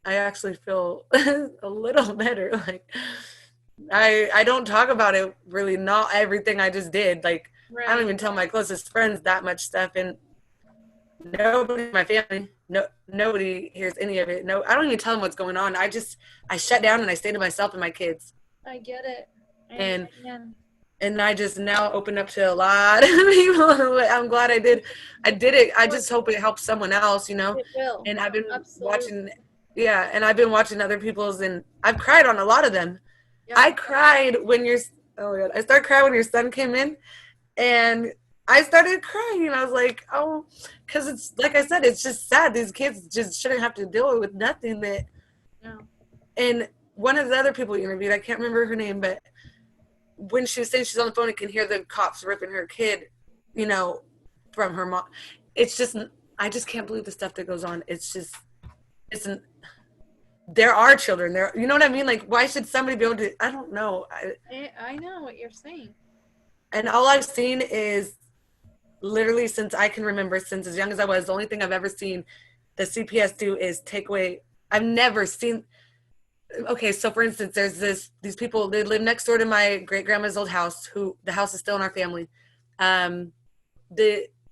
B: actually feel a little better. Like, I don't talk about it really, not everything I just did. Like, right. I don't even tell my closest friends that much stuff, and nobody in my family, nobody hears any of it. No, I don't even tell them what's going on. I shut down and I stay to myself and my kids.
A: I get it.
B: And I just now open up to a lot of people. I'm glad I did it. I just hope it helps someone else,
A: It will.
B: And I've been
A: Absolutely.
B: watching other people's, and I've cried on a lot of them. Yep. I cried when I started crying when your son came in, and I started crying, and I was like, oh, because it's, like I said, it's just sad. These kids just shouldn't have to deal with nothing that.
A: No.
B: And one of the other people you interviewed, I can't remember her name, but when she was saying she's on the phone and can hear the cops ripping her kid, from her mom. It's just, I just can't believe the stuff that goes on. There are children there. You know what I mean? Like, why should somebody be able to, I don't know.
A: I know what you're saying.
B: And all I've seen is literally since I can remember, since as young as I was, the only thing I've ever seen the CPS do is take away. I've never seen. Okay, so for instance, there's these people, they live next door to my great grandma's old house, who the house is still in our family.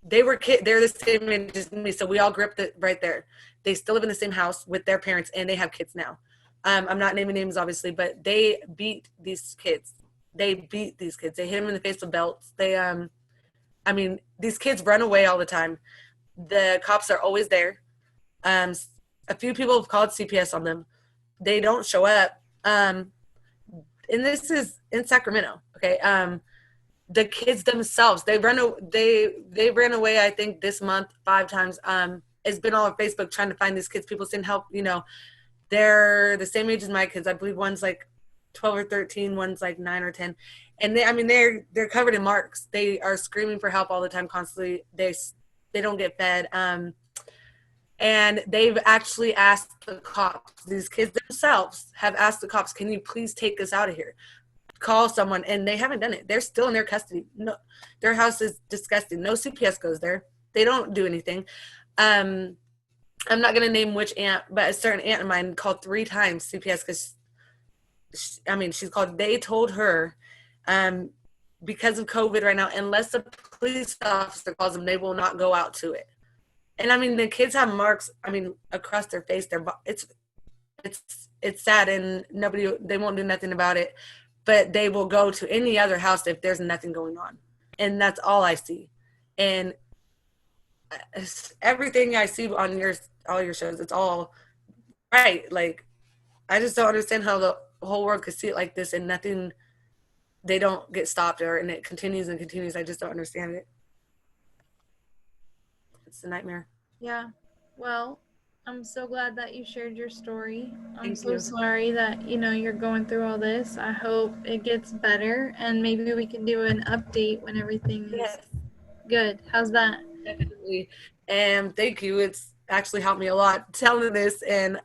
B: they're the same age as me, so we all grew up right there. They still live in the same house with their parents, and they have kids now. I'm not naming names, obviously, but they beat these kids. They beat these kids. They hit them in the face with belts. I mean, these kids run away all the time. The cops are always there. A few people have called CPS on them. They don't show up. And this is in Sacramento. Okay. The kids themselves, they ran away, I think this month 5 times. It's been all on Facebook trying to find these kids. People send help, they're the same age as my kids. I believe one's like 12 or 13, one's like 9 or 10. And they're covered in marks. They are screaming for help all the time, constantly. They don't get fed. And they've actually asked the cops, these kids themselves have asked the cops, can you please take us out of here? Call someone, and they haven't done it. They're still in their custody. No, their house is disgusting. No CPS goes there. They don't do anything. I'm not going to name which aunt, but a certain aunt of mine called 3 times CPS because, she's called. They told her, because of COVID right now, unless a police officer calls them, they will not go out to it. And the kids have marks, across their face. It's sad, and they won't do nothing about it. But they will go to any other house if there's nothing going on. And that's all I see. And everything I see on all your shows, it's all right. Like, I just don't understand how the whole world could see it like this and nothing, they don't get stopped, and it continues and continues. I just don't understand it. It's a nightmare.
A: Yeah. Well, I'm so glad that you shared your story. I'm
B: Thank you.
A: sorry that, you're going through all this. I hope it gets better, and maybe we can do an update when everything is good. How's that?
B: Definitely. And thank you. It's actually helped me a lot telling this, and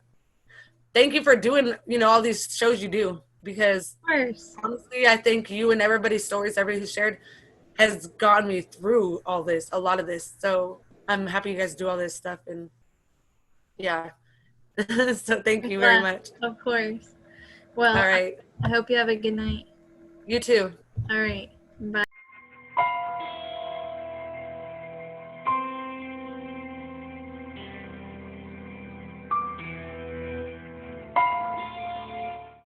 B: thank you for doing, all these shows you do, because
A: of course,
B: honestly, I think you and everybody's stories, everybody who shared, has gotten me through a lot of this. So I'm happy you guys do all this stuff, and yeah. So thank you very much.
A: Of course. Well, all right. I hope you have a good night.
B: You too.
A: All right.